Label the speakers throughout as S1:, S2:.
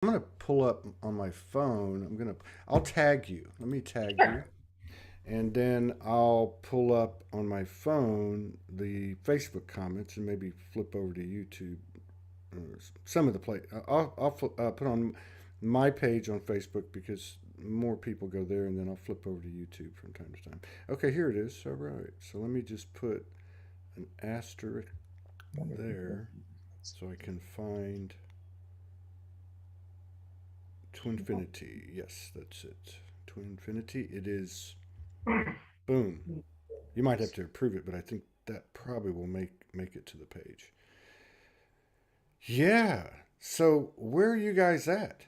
S1: I'm gonna pull up on my phone. I'll tag you. Let me tag you.
S2: Sure.
S1: And then I'll pull up on my phone the Facebook comments and maybe flip over to YouTube. Some of the play. I'll put on my page on Facebook because more people go there, and then I'll flip over to YouTube from time to time. Okay, here it is. All right. So let me just put an asterisk there so I can find TwinFinity. Yes, that's it. TwinFinity. It is. Boom. You might have to approve it, but I think that probably will make it to the page. Yeah. So where are you guys at?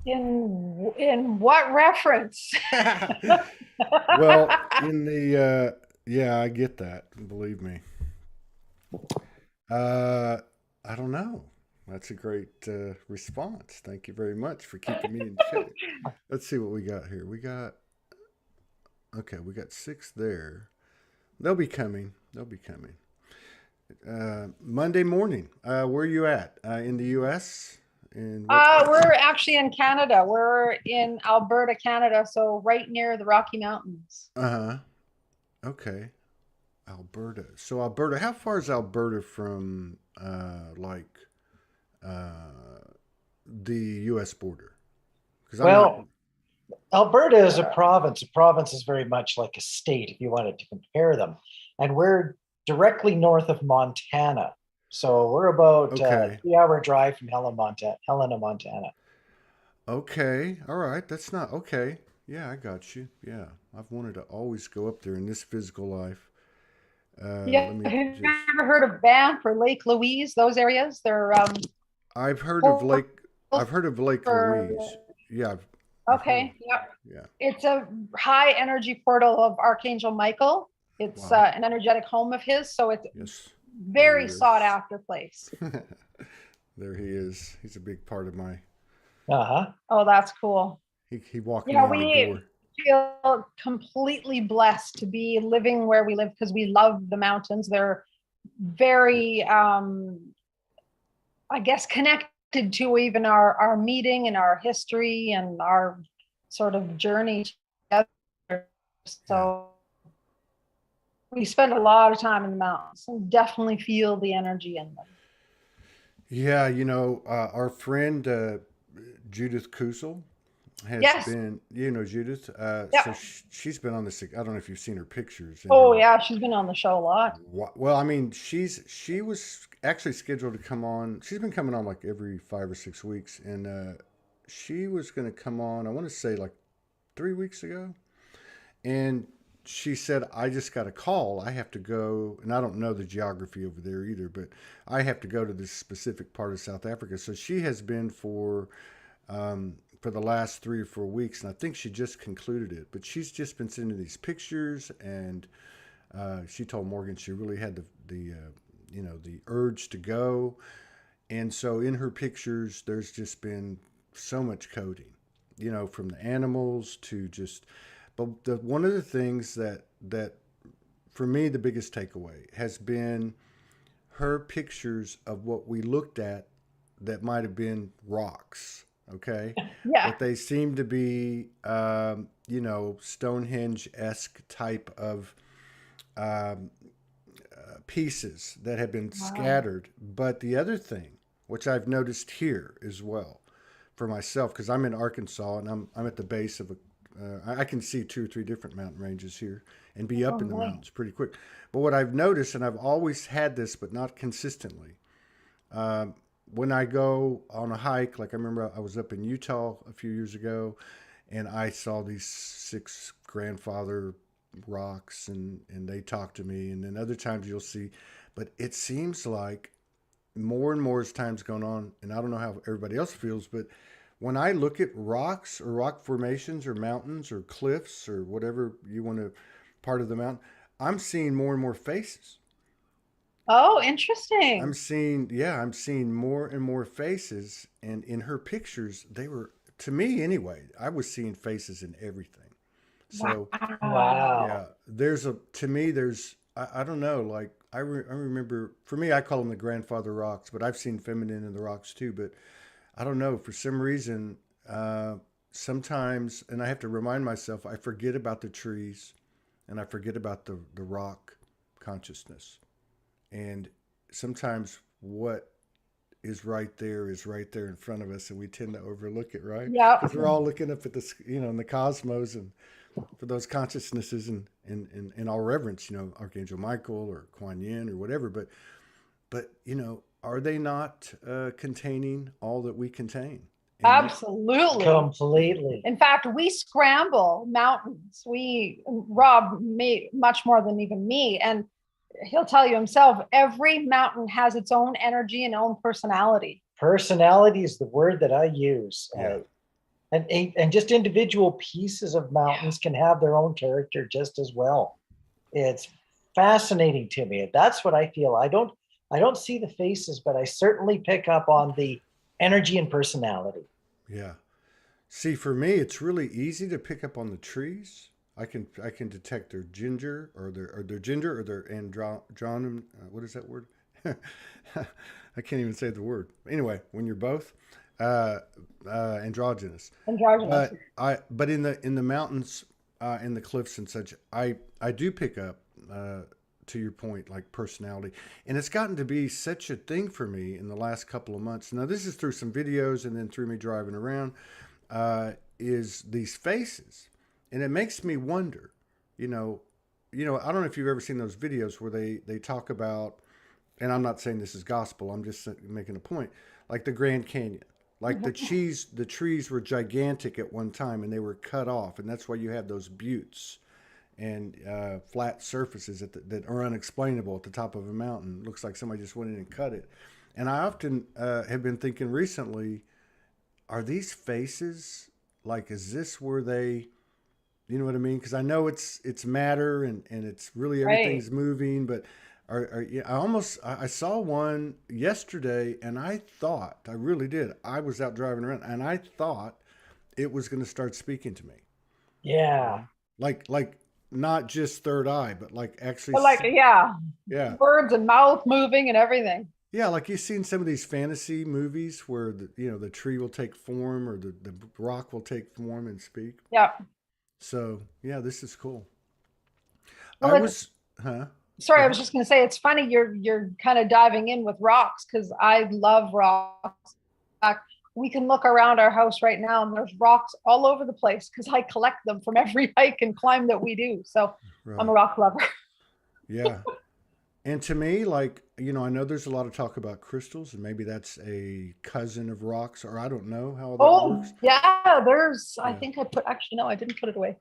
S2: In what reference?
S1: Well, in the yeah, I get that. Believe me. Uh, I don't know. That's a great response. Thank you very much for keeping me in check. Let's see what we got here. We got six there. They'll be coming. They'll be coming. Monday morning. Where are you at? In the U.S. In what part?
S2: We're actually in Canada. We're in Alberta, Canada, so right near the Rocky Mountains.
S1: Uh huh. Okay. Alberta. So Alberta. How far is Alberta from uh, the U.S. border? Because I'm not.
S3: Well, Alberta is a province. A province is very much like a state if you wanted to compare them. And we're directly north of Montana. So we're about a
S1: Okay.
S3: 3 hour drive from Helena, Montana.
S1: Okay. All right. That's not okay. Yeah, I got you. Yeah, I've wanted to always go up there in this physical life.
S2: Yeah,
S1: Let
S2: have
S1: me
S2: you
S1: just.
S2: ever heard of Banff or Lake Louise? Those areas, they're
S1: I've heard of
S2: portals
S1: Lake. I've heard of Lake Louise.
S2: for.
S1: Yeah, I've heard of.
S2: Okay, yeah,
S1: Yeah.
S2: it's a high energy portal of Archangel Michael. It's
S1: Wow.
S2: an energetic home of his, so it's
S1: Yes. There he
S2: very sought
S1: is.
S2: after place.
S1: There he is. He's a big part of my.
S3: Uh-huh.
S2: Oh, that's cool.
S1: He walked me
S2: Yeah,
S1: in the door.
S2: we feel completely blessed to be living where we live because we love the mountains. They're very, I guess, connected to even our meeting and our history and our sort of journey together.
S1: Yeah.
S2: So we spend a lot of time in the mountains and definitely feel the energy in them.
S1: Yeah. Our friend Judith Kuzel has
S2: Yes.
S1: been. Judith. So
S2: Yep.
S1: she's been on this. I don't know if you've seen her pictures in
S2: Oh
S1: her.
S2: yeah, she's been on the show a lot.
S1: Well, I mean, she was actually scheduled to come on. She's been coming on like every 5 or 6 weeks, and she was going to come on. I want to say like 3 weeks ago, and she said, "I just got a call. I have to go, and I don't know the geography over there either, but I have to go to this specific part of South Africa." So she has been for the last 3 or 4 weeks, and I think she just concluded it. But she's just been sending these pictures, and she told Morgan she really had the urge to go, and so in her pictures, there's just been so much coding, from the animals to just. But one of the things that for me the biggest takeaway has been her pictures of what we looked at that might have been rocks. Okay,
S2: Yeah.
S1: but they seem to be Stonehenge esque type of um, pieces that have been
S2: Wow.
S1: scattered. But the other thing, which I've noticed here as well for myself, because I'm in Arkansas and I'm at the base of a, I can see 2 or 3 different mountain ranges here and be
S2: Oh,
S1: up in the
S2: nice.
S1: mountains pretty quick. But what I've noticed, and I've always had this, but not consistently, um, when I go on a hike, like I remember I was up in Utah a few years ago, and I saw these six grandfather rocks, and they talk to me, and then other times you'll see, but it seems like more and more as time's gone on, and I don't know how everybody else feels, but when I look at rocks or rock formations or mountains or cliffs or whatever you want to part of the mountain, I'm seeing more and more faces.
S2: Oh, interesting.
S1: I'm seeing more and more faces, and in her pictures, they were, to me anyway, I was seeing faces in everything. So
S2: Wow.
S1: yeah, to me, I don't know, like I remember, for me, I call them the grandfather rocks, but I've seen feminine in the rocks too. But I don't know, for some reason, sometimes, and I have to remind myself, I forget about the trees and I forget about the rock consciousness. And sometimes what is right there in front of us, and we tend to overlook it, right?
S2: Yeah,
S1: Because we're all looking up at this, in the cosmos, and for those consciousnesses, and all reverence, Archangel Michael or Kuan Yin or whatever. But are they not containing all that we contain? And
S2: absolutely.
S3: Completely.
S2: In fact, we scramble mountains. Rob, much more than even me. And he'll tell you himself, every mountain has its own energy and own personality.
S3: Personality is the word that I use.
S1: Yeah.
S3: And just individual pieces of mountains can have their own character just as well. It's fascinating to me. That's what I feel. I don't see the faces, but I certainly pick up on the energy and personality.
S1: Yeah. See, for me, it's really easy to pick up on the trees. I can detect their ginger or their gender or their andron. What is that word? I can't even say the word. Anyway, when you're both androgynous.
S2: Androgynous.
S1: But in the mountains, in the cliffs and such, I do pick up. To your point, like personality, and it's gotten to be such a thing for me in the last couple of months. Now, this is through some videos and then through me driving around. Is these faces, and it makes me wonder. I don't know if you've ever seen those videos where they talk about, and I'm not saying this is gospel. I'm just making a point, like the Grand Canyon. Like the trees were gigantic at one time and they were cut off, and that's why you have those buttes and flat surfaces that are unexplainable at the top of a mountain. Looks like somebody just went in and cut it. And I often have been thinking recently, are these faces, like, is this where they, you know what I mean? Because I know it's matter and it's really everything's
S2: Right.
S1: moving, but I saw one yesterday and I really did. I was out driving around and I thought it was going to start speaking to me.
S3: Yeah.
S1: Like not just third eye, but like actually,
S2: But yeah,
S1: yeah,
S2: words and mouth moving and everything.
S1: yeah. Like you've seen some of these fantasy movies where the tree will take form or the rock will take form and speak.
S2: Yeah.
S1: So yeah, this is cool. I
S2: Well,
S1: was, huh? Go
S2: sorry, I was
S1: ahead.
S2: just going to say it's funny you're kind of diving in with rocks because I love rocks. In fact, we can look around our house right now and there's rocks all over the place because I collect them from every hike and climb that we do. So I'm a
S1: Right.
S2: rock lover.
S1: Yeah. And to me, like, I know there's a lot of talk about crystals, and maybe that's a cousin of rocks, or I don't know how that
S2: Oh,
S1: works.
S2: yeah, I
S1: Yeah.
S2: think actually, no, I didn't put it away.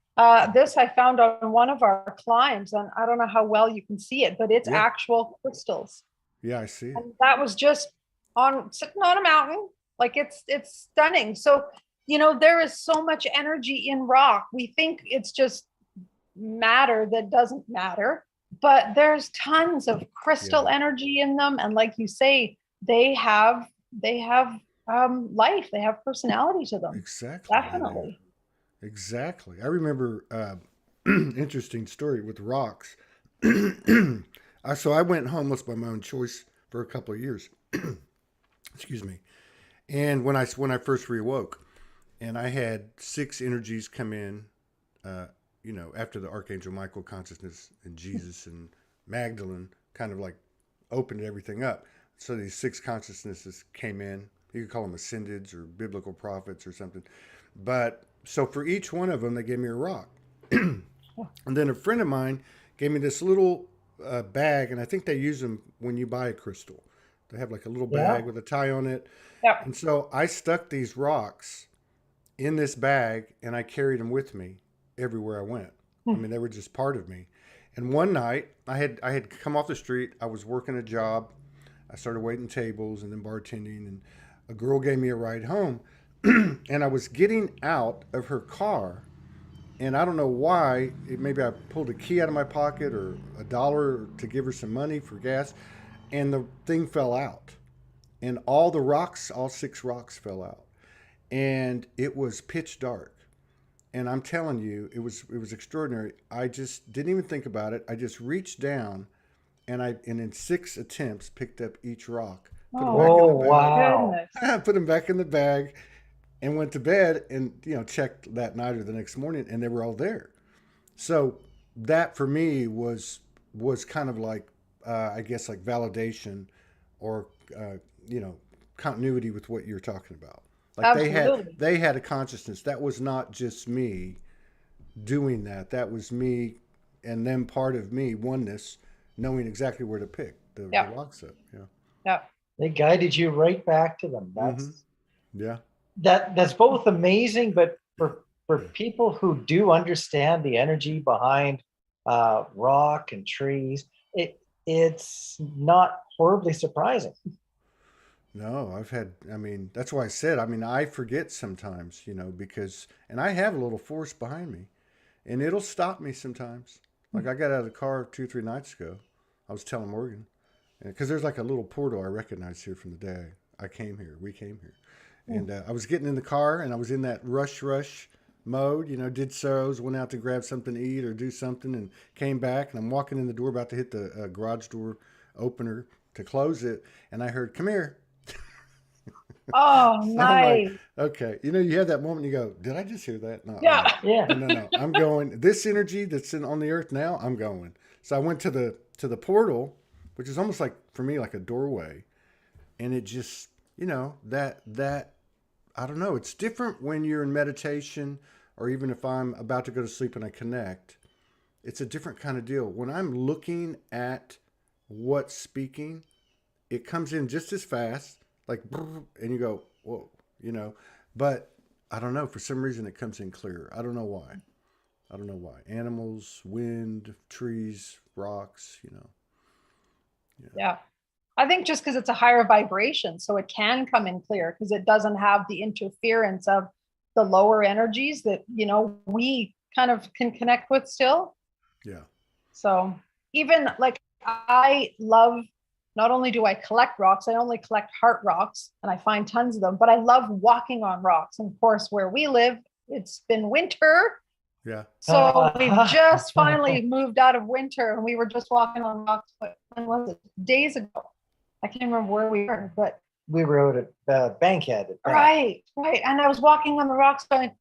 S2: This I found on one of our clients, and I don't know how well you can see it, but it's
S1: Yeah.
S2: actual crystals.
S1: Yeah, I see it.
S2: And that was just sitting on a mountain. Like it's stunning. So, there is so much energy in rock. We think it's just matter that doesn't matter, but there's tons of
S1: Yeah.
S2: crystal energy in them. And like you say, they have life, they have personality to them.
S1: Exactly. They do.
S2: Definitely.
S1: Exactly. I remember interesting story with rocks. So I went homeless by my own choice for a couple of years. Excuse me. And when I first reawoke, and I had six energies come in, uh, after the Archangel Michael consciousness and Jesus and Magdalene kind of like opened everything up. So these six consciousnesses came in. You could call them ascendeds or biblical prophets or something. But so for each one of them, they gave me a rock. And then a friend of mine gave me this little bag, and I think they use them when you buy a crystal. They have like a little
S3: Yeah.
S1: bag with a tie on it.
S2: Yep.
S1: And so I stuck these rocks in this bag and I carried them with me everywhere I went. I mean, they were just part of me. And one night I had come off the street. I was working a job. I started waiting tables and then bartending, and a girl gave me a ride home. And I was getting out of her car, and I don't know why. Maybe I pulled a key out of my pocket or $1 to give her some money for gas, and the thing fell out, and all six rocks fell out, and it was pitch dark. And I'm telling you, it was extraordinary. I just didn't even think about it. I just reached down, and in six attempts picked up each rock put them back in
S3: Oh,
S1: the
S3: wow.
S2: goodness.
S1: bag, put them back in the bag, and went to bed. And checked that night or the next morning, and they were all there. So that for me was kind of like I guess like validation or uh, you know continuity with what you're talking about. Like
S2: Absolutely.
S1: they had a consciousness that was not just me doing that. That was me and them part of me oneness, knowing exactly where to pick the
S2: Yeah.
S1: rocks up. Yeah.
S2: Yeah.
S3: They guided you right back to them.
S1: Mm-hmm. Yeah.
S3: That's both amazing, but for people who do understand the energy behind rock and trees, it's not horribly surprising.
S1: No, I mean, that's why I said, I mean, I forget sometimes, because, and I have a little force behind me and it'll stop me sometimes. Like I got out of the car 2, 3 nights ago. I was telling Morgan, because there's like a little portal I recognize here from the day I came here, we came here. And I was getting in the car and I was in that rush mode, did so's, went out to grab something to eat or do something and came back. And I'm walking in the door, about to hit the garage door opener to close it. And I heard, come here.
S2: Oh,
S1: So I'm like,
S2: nice.
S1: okay. You have that moment you go, did I just hear that? No,
S2: Yeah.
S3: Yeah.
S1: no. I'm going, this energy that's on the earth now, I'm going. So I went to the portal, which is almost like, for me, like a doorway. And it just, that I don't know. It's different when you're in meditation or even if I'm about to go to sleep and I connect. It's a different kind of deal. When I'm looking at what's speaking, it comes in just as fast, like, and you go, whoa, But I don't know. For some reason, it comes in clearer. I don't know why. Animals, wind, trees, rocks,
S2: Yeah. I think just because it's a higher vibration, so it can come in clear because it doesn't have the interference of the lower energies that, we kind of can connect with still.
S1: Yeah.
S2: So even like I love, not only do I collect rocks, I only collect heart rocks and I find tons of them, but I love walking on rocks. And of course, where we live, it's been winter.
S1: Yeah.
S2: So we've just finally moved out of winter and we were just walking on rocks, when was it? Days ago. I can't remember where we were, but
S3: We were out at Bankhead.
S2: right. And I was walking on the rocks going,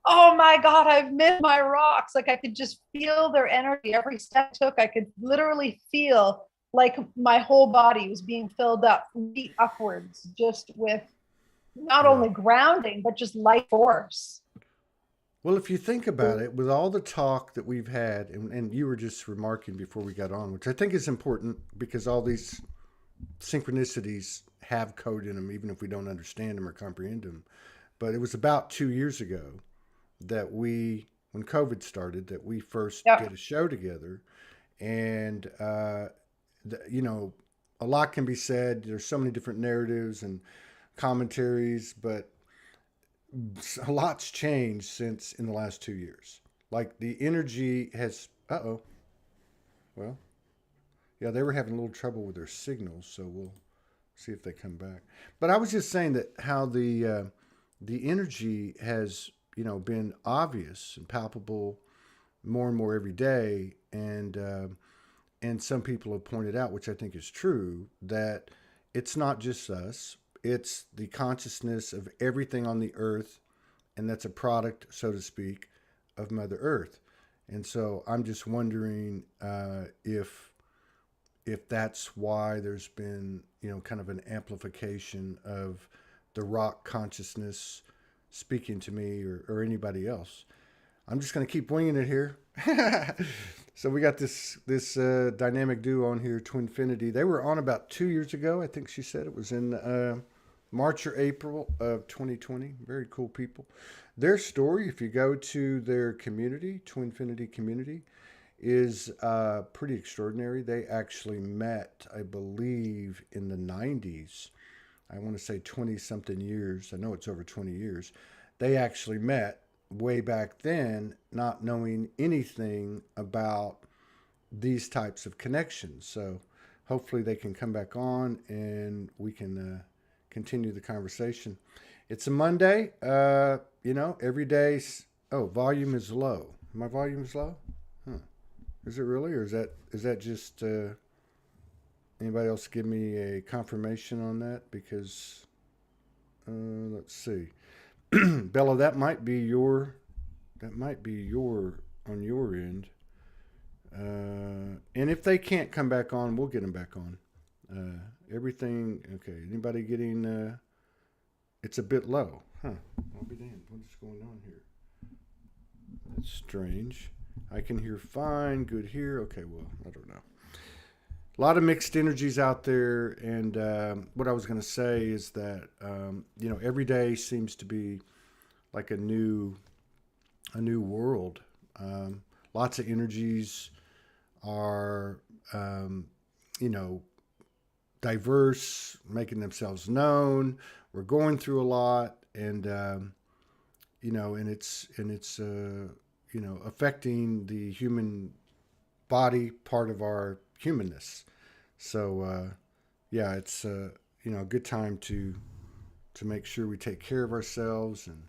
S2: oh my God, I've missed my rocks. Like I could just feel their energy. Every step I took, I could literally feel like my whole body was being filled up, feet upwards, just with not only grounding, but just life force.
S1: Well, if you think about it, with all the talk that we've had, and you were just remarking before we got on, which I think is important because all these synchronicities have code in them, even if we don't understand them or comprehend them. But it was about 2 years ago that when COVID started, that we first did a show together. And, a lot can be said. There's so many different narratives and commentaries, but a lot's changed since in the last 2 years. Like the energy has, well, yeah, they were having a little trouble with their signals, so we'll see if they come back. But I was just saying that how the energy has, been obvious and palpable more and more every day, and some people have pointed out, which I think is true, that it's not just us; it's the consciousness of everything on the earth, and that's a product, so to speak, of Mother Earth. And so I'm just wondering if that's why there's been, kind of an amplification of the rock consciousness speaking to me or anybody else. I'm just going to keep winging it here. So we got this dynamic duo on here, TwinFinity. They were on about 2 years ago. I think she said it was in March or April of 2020. Very cool people. Their story, if you go to their community, TwinFinity community, is pretty extraordinary. They actually met, I believe, in the 90s. I want to say 20-something years. I know it's over 20 years. They actually met way back then, not knowing anything about these types of connections. So hopefully they can come back on and we can continue the conversation. It's a Monday. Every day. Oh, volume is low. My volume is low? Huh. Is it really, or is that just Anybody else give me a confirmation on that? Because let's see. Bella, that might be your on your end. And if they can't come back on, we'll get them back on. Everything okay? Anybody getting? It's a bit low, huh? I'll be damned. What's going on here? That's strange. I can hear fine, good here. Okay, well, I don't know. A lot of mixed energies out there, and what I was going to say is that every day seems to be like a new world. Lots of energies are diverse, making themselves known. We're going through a lot, and it's affecting the human body, part of our humanness. So it's a good time to make sure we take care of ourselves, and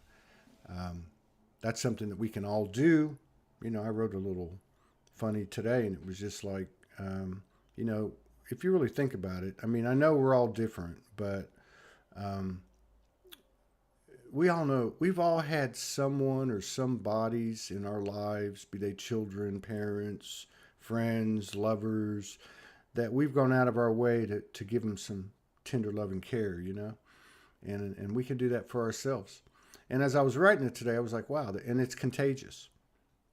S1: that's something that we can all do. I wrote a little funny today, and it was just like, if you really think about it, I mean, I know we're all different, but we all know we've all had someone or some bodies in our lives, be they children, parents, friends, lovers, that we've gone out of our way to give them some tender love and care, and we can do that for ourselves. And as I was writing it today, I was like, wow, and it's contagious,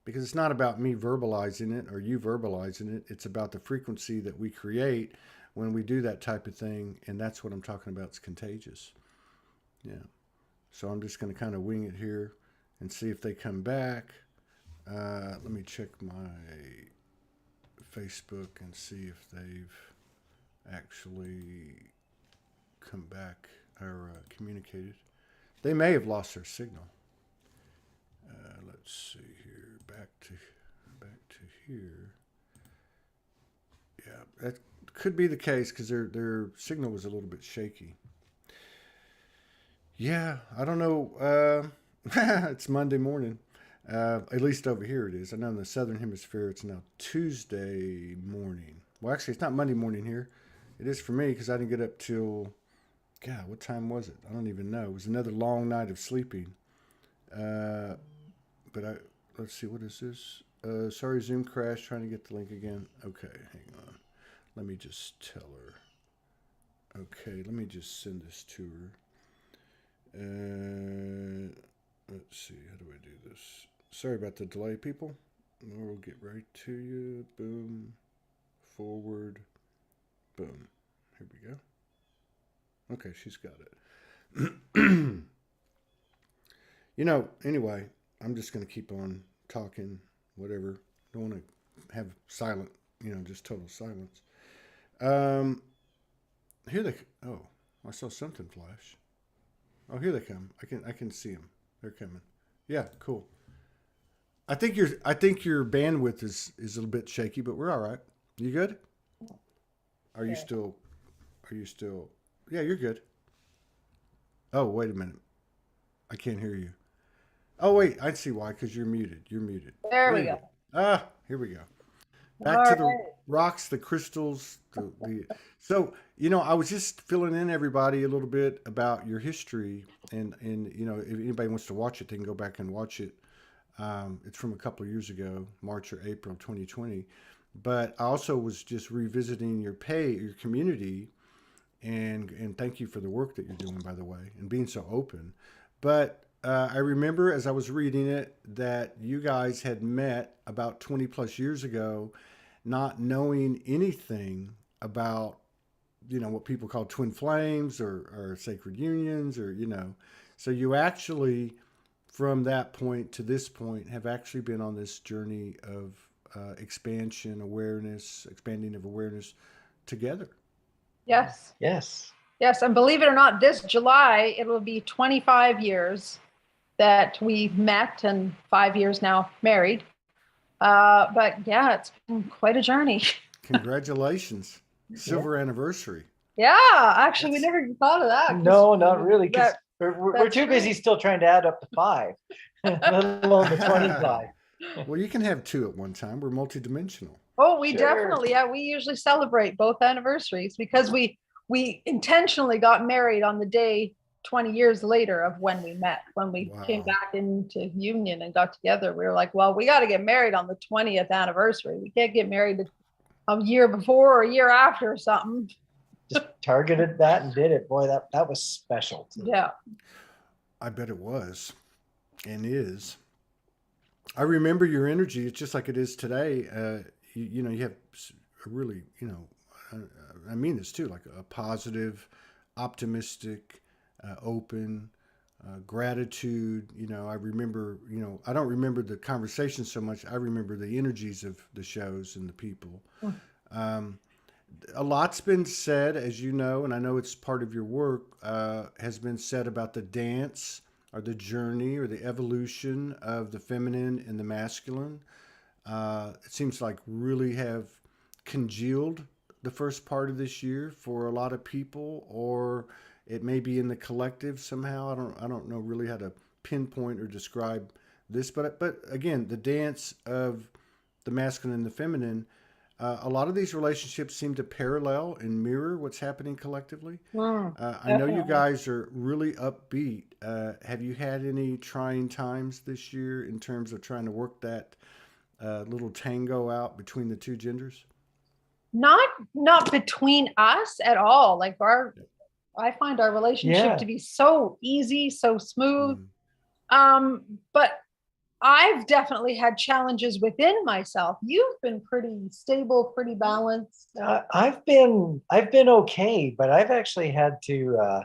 S1: because it's not about me verbalizing it or you verbalizing it. It's about the frequency that we create when we do that type of thing. And that's what I'm talking about. It's contagious. Yeah. So I'm just going to kind of wing it here and see if they come back. Let me check my Facebook and see if they've actually come back or communicated. They may have lost their signal. Let's see here. Back to here. Yeah, that could be the case, because their signal was a little bit shaky. Yeah, I don't know. It's Monday morning. At least over here it is. I know in the Southern Hemisphere it's now Tuesday morning. Well, actually, it's not Monday morning here. It is for me, because I didn't get up till, God, what time was it? I don't even know. It was another long night of sleeping. But let's see, what is this? Sorry, Zoom crashed, trying to get the link again. Okay, hang on. Let me just tell her. Okay, let me just send this to her. Let's see, how do I do this? Sorry about the delay, people. We'll get right to you. Boom. Forward. Boom. Here we go. Okay, she's got it. Anyway, I'm just going to keep on talking, whatever. Don't want to have silent, just total silence. Here they, oh, I saw something flash. Oh, here they come. I can see them. They're coming. Yeah, cool. I think your bandwidth is a little bit shaky, but we're all right. You good? Are you still, yeah, you're good. Oh, wait a minute. I can't hear you. Oh, wait, I see why, because you're muted.
S2: There we go.
S1: Ah, here we go. Back to the rocks, the crystals. So, I was just filling in everybody a little bit about your history. And if anybody wants to watch it, they can go back and watch it. It's from a couple of years ago, March or April 2020. But I also was just revisiting your community. And thank you for the work that you're doing, by the way, and being so open. But I remember as I was reading it that you guys had met about 20 plus years ago, not knowing anything about, what people call twin flames or sacred unions So you actually, from that point to this point, have actually been on this journey of expanding of awareness together.
S2: Yes.
S3: Yes.
S2: Yes. And believe it or not, this July, it will be 25 years that we met, and 5 years now married. But yeah, it's been quite a journey.
S1: Congratulations. Silver anniversary.
S2: Yeah, actually, we never even thought of that.
S3: No, not really, because we're too busy still trying to add up to 5, let alone the 25.
S1: Well, you can have 2 at one time. We're multidimensional.
S2: Oh, we
S3: Sure.
S2: definitely, yeah, we usually celebrate both anniversaries because we intentionally got married on the day 20 years later of when we met. When we came
S1: Wow.
S2: back into union and got together, we were like, well, we got to get married on the 20th anniversary. We can't get married a year before or a year after or something.
S3: Just targeted that and did it. Boy, that was special too.
S2: Yeah.
S1: I bet it was and is. I remember your energy. It's just like it is today. You know, you have a really, you know, I mean this too, like a positive, optimistic, open, gratitude. You know, I remember, you know, I don't remember the conversation so much. I remember the energies of the shows and the people. Um, a lot's been said, as you know, and I know it's part of your work, has been said about the dance or the journey or the evolution of the feminine and the masculine. It seems like really have congealed the first part of this year for a lot of people, or it may be in the collective somehow. I don't know really how to pinpoint or describe this, but again, the dance of the masculine and the feminine. A lot of these relationships seem to parallel and mirror what's happening collectively. I know you
S2: Definitely.
S1: guys are really upbeat. Have you had any trying times this year in terms of trying to work that little tango out between the two genders?
S2: Not between us at all. Like I find our relationship
S3: Yeah.
S2: to be so easy, so smooth.
S1: Mm.
S2: But I've definitely had challenges within myself. You've been pretty stable, pretty balanced.
S3: I've been okay, but I've actually had to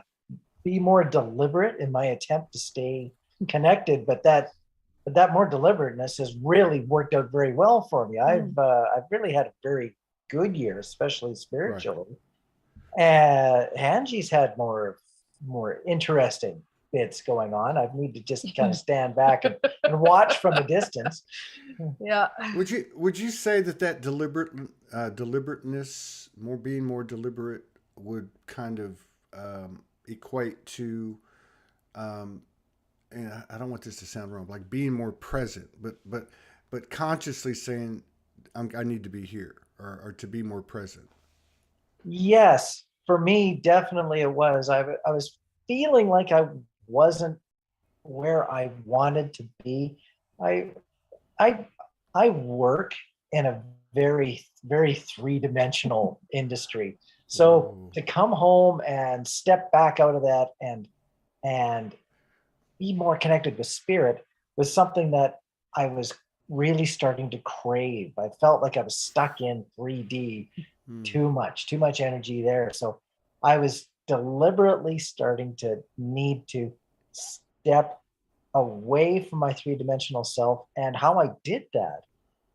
S3: be more deliberate in my attempt to stay connected. But that more deliberateness has really worked out very well for me. I've really had a very good year, especially
S1: Right.
S3: spiritually. Angie's had more interesting bits going on. I need to just kind of stand back and watch from a distance.
S2: Yeah.
S1: Would you say that deliberateness, more being more deliberate, would kind of equate to, um, and I don't want this to sound wrong, like being more present, but consciously saying, I need to be here, or to be more present.
S3: Yes, for me, definitely it was. I was feeling like I wasn't where I wanted to be. I I I work in a very three-dimensional industry. So
S1: Whoa.
S3: to come home and step back out of that and be more connected with spirit was something that I was really starting to crave. I felt like I was stuck in 3D,
S1: Hmm.
S3: too much energy there. So I was deliberately starting to need to step away from my three-dimensional self. And how I did that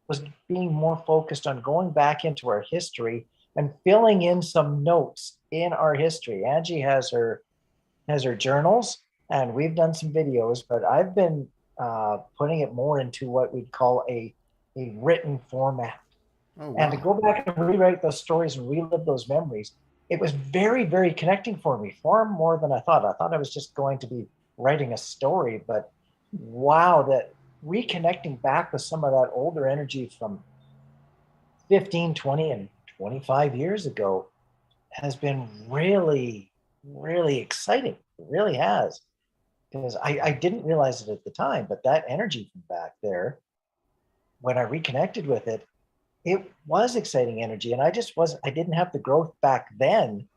S3: was being more focused on going back into our history and filling in some notes in our history. Angie has her journals, and we've done some videos, but I've been putting it more into what we'd call a written format.
S1: Oh
S3: And to
S1: wow.
S3: go back and rewrite those stories and relive those memories, it was very connecting for me, far more than I thought. I thought I was just going to be writing a story, but wow, that reconnecting back with some of that older energy from 15, 20, and 25 years ago has been really exciting. It really has. Because I didn't realize it at the time, but that energy from back there, when I reconnected with it, it was exciting energy. And I didn't have the growth back then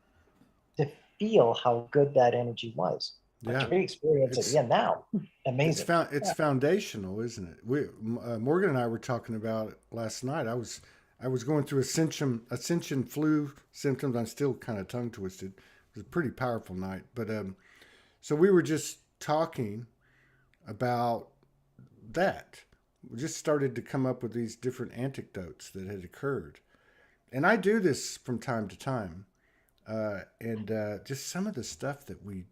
S3: to feel how good that energy was. But
S1: Yeah.
S3: to re-experience it
S1: It's
S3: again now,
S1: it's
S3: amazing.
S1: found it's
S2: Yeah.
S1: foundational, isn't it? Morgan and I were talking about it last night. I was going through ascension flu symptoms. I'm still kind of tongue twisted. It was a pretty powerful night, but so we were just talking about that. We just started to come up with these different anecdotes that had occurred, and I do this from time to time, and just some of the stuff that we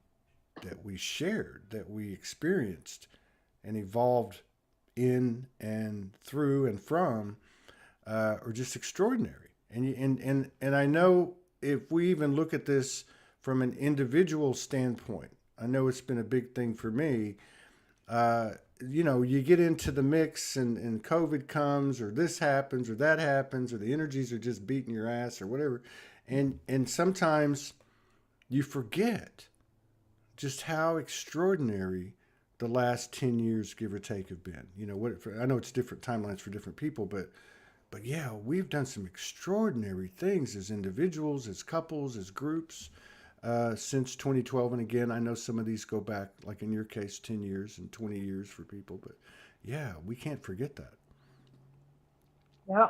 S1: shared, that we experienced, and evolved in and through and from, are just extraordinary. And I know if we even look at this from an individual standpoint, I know it's been a big thing for me. You know, you get into the mix and COVID comes or this happens or that happens or the energies are just beating your ass or whatever. And sometimes you forget just how extraordinary the last 10 years, give or take, have been. You know, I know it's different timelines for different people, but yeah, we've done some extraordinary things as individuals, as couples, as groups since 2012. And again, I know some of these go back, like in your case, 10 years and 20 years for people. But yeah, we can't forget that.
S2: Yeah.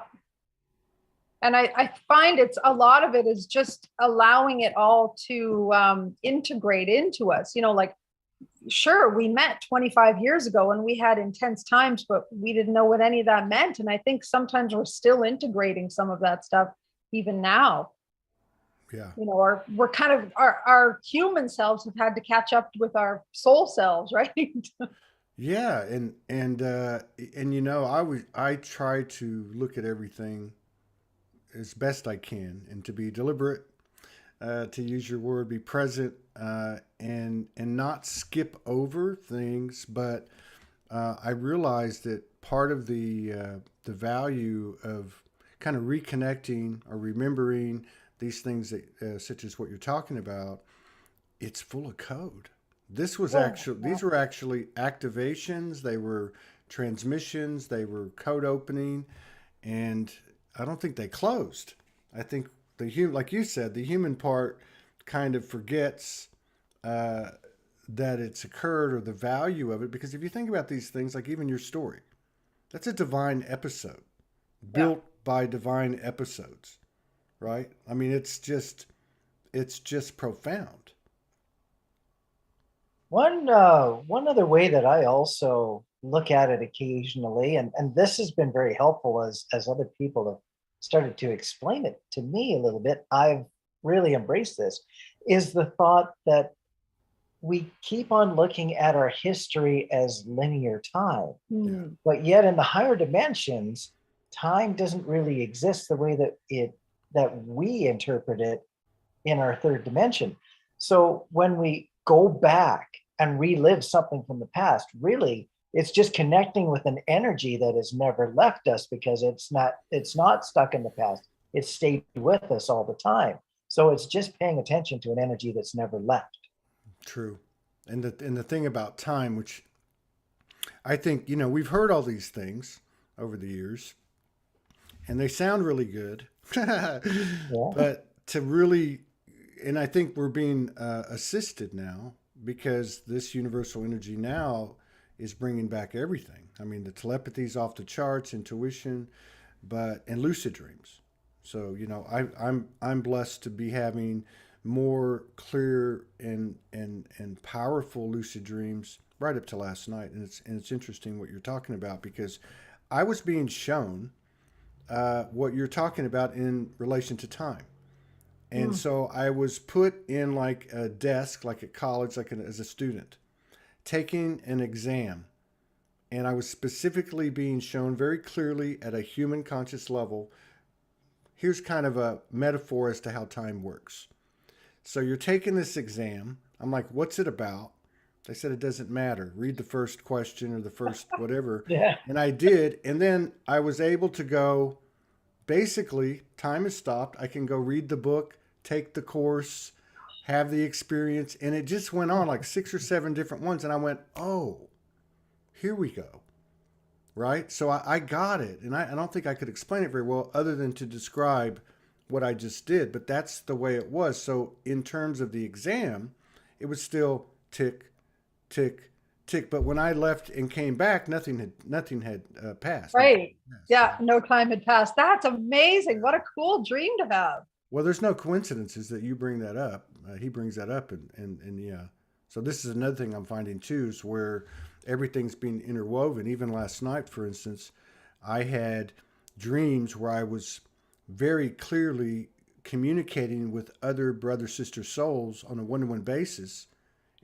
S2: And I find it's a lot of it is just allowing it all to integrate into us. You know, like, sure, we met 25 years ago and we had intense times, but we didn't know what any of that meant. And I think sometimes we're still integrating some of that stuff even now.
S1: Yeah.
S2: You know, or we're kind of our human selves have had to catch up with our soul selves, right?
S1: Yeah, and you know, I try to look at everything as best I can and to be deliberate, to use your word, be present, and not skip over things. But I realized that part of the value of kind of reconnecting or remembering these things that such as what you're talking about, it's full of code. These were actually activations. They were transmissions. They were code opening, and I don't think they closed. I think like you said, the human part kind of forgets that it's occurred or the value of it. Because if you think about these things, like even your story, that's a divine episode
S2: Yeah.
S1: built by divine episodes, right? I mean, it's just profound.
S3: One other way that I also look at it occasionally, and this has been very helpful as other people have started to explain it to me a little bit. I've really embraced this, is the thought that we keep on looking at our history as linear time, but yet in the higher dimensions, time doesn't really exist the way that we interpret it in our third dimension. So when we go back and relive something from the past, really, it's just connecting with an energy that has never left us because it's not stuck in the past. It's stayed with us all the time. So it's just paying attention to an energy that's never left.
S1: True. And the thing about time, which I think, you know, we've heard all these things over the years and they sound really good.
S3: Yeah.
S1: But to really, and I think we're being assisted now because this universal energy now is bringing back everything. I mean, the telepathy's off the charts, intuition, and lucid dreams. So you know, I'm blessed to be having more clear and powerful lucid dreams right up to last night, and it's interesting what you're talking about because I was being shown what you're talking about in relation to time. And so I was put in like a desk, like at college, as a student, taking an exam. And I was specifically being shown very clearly at a human conscious level. Here's kind of a metaphor as to how time works. So you're taking this exam. I'm like, what's it about? They said it doesn't matter. Read the first question or the first whatever.
S3: Yeah.
S1: And I did. And then I was able to go, basically, time has stopped. I can go read the book, take the course, have the experience. And it just went on like 6 or 7 different ones. And I went, oh, here we go. Right? So I got it. And I don't think I could explain it very well other than to describe what I just did. But that's the way it was. So in terms of the exam, it was still tick, tick, tick. But when I left and came back, nothing had passed.
S2: Right. Yeah. No time had passed. That's amazing. What a cool dream to have.
S1: Well, there's no coincidences that you bring that up. He brings that up, and yeah. So this is another thing I'm finding too, is where everything's being interwoven. Even last night, for instance, I had dreams where I was very clearly communicating with other brother sister souls on a one-to-one basis,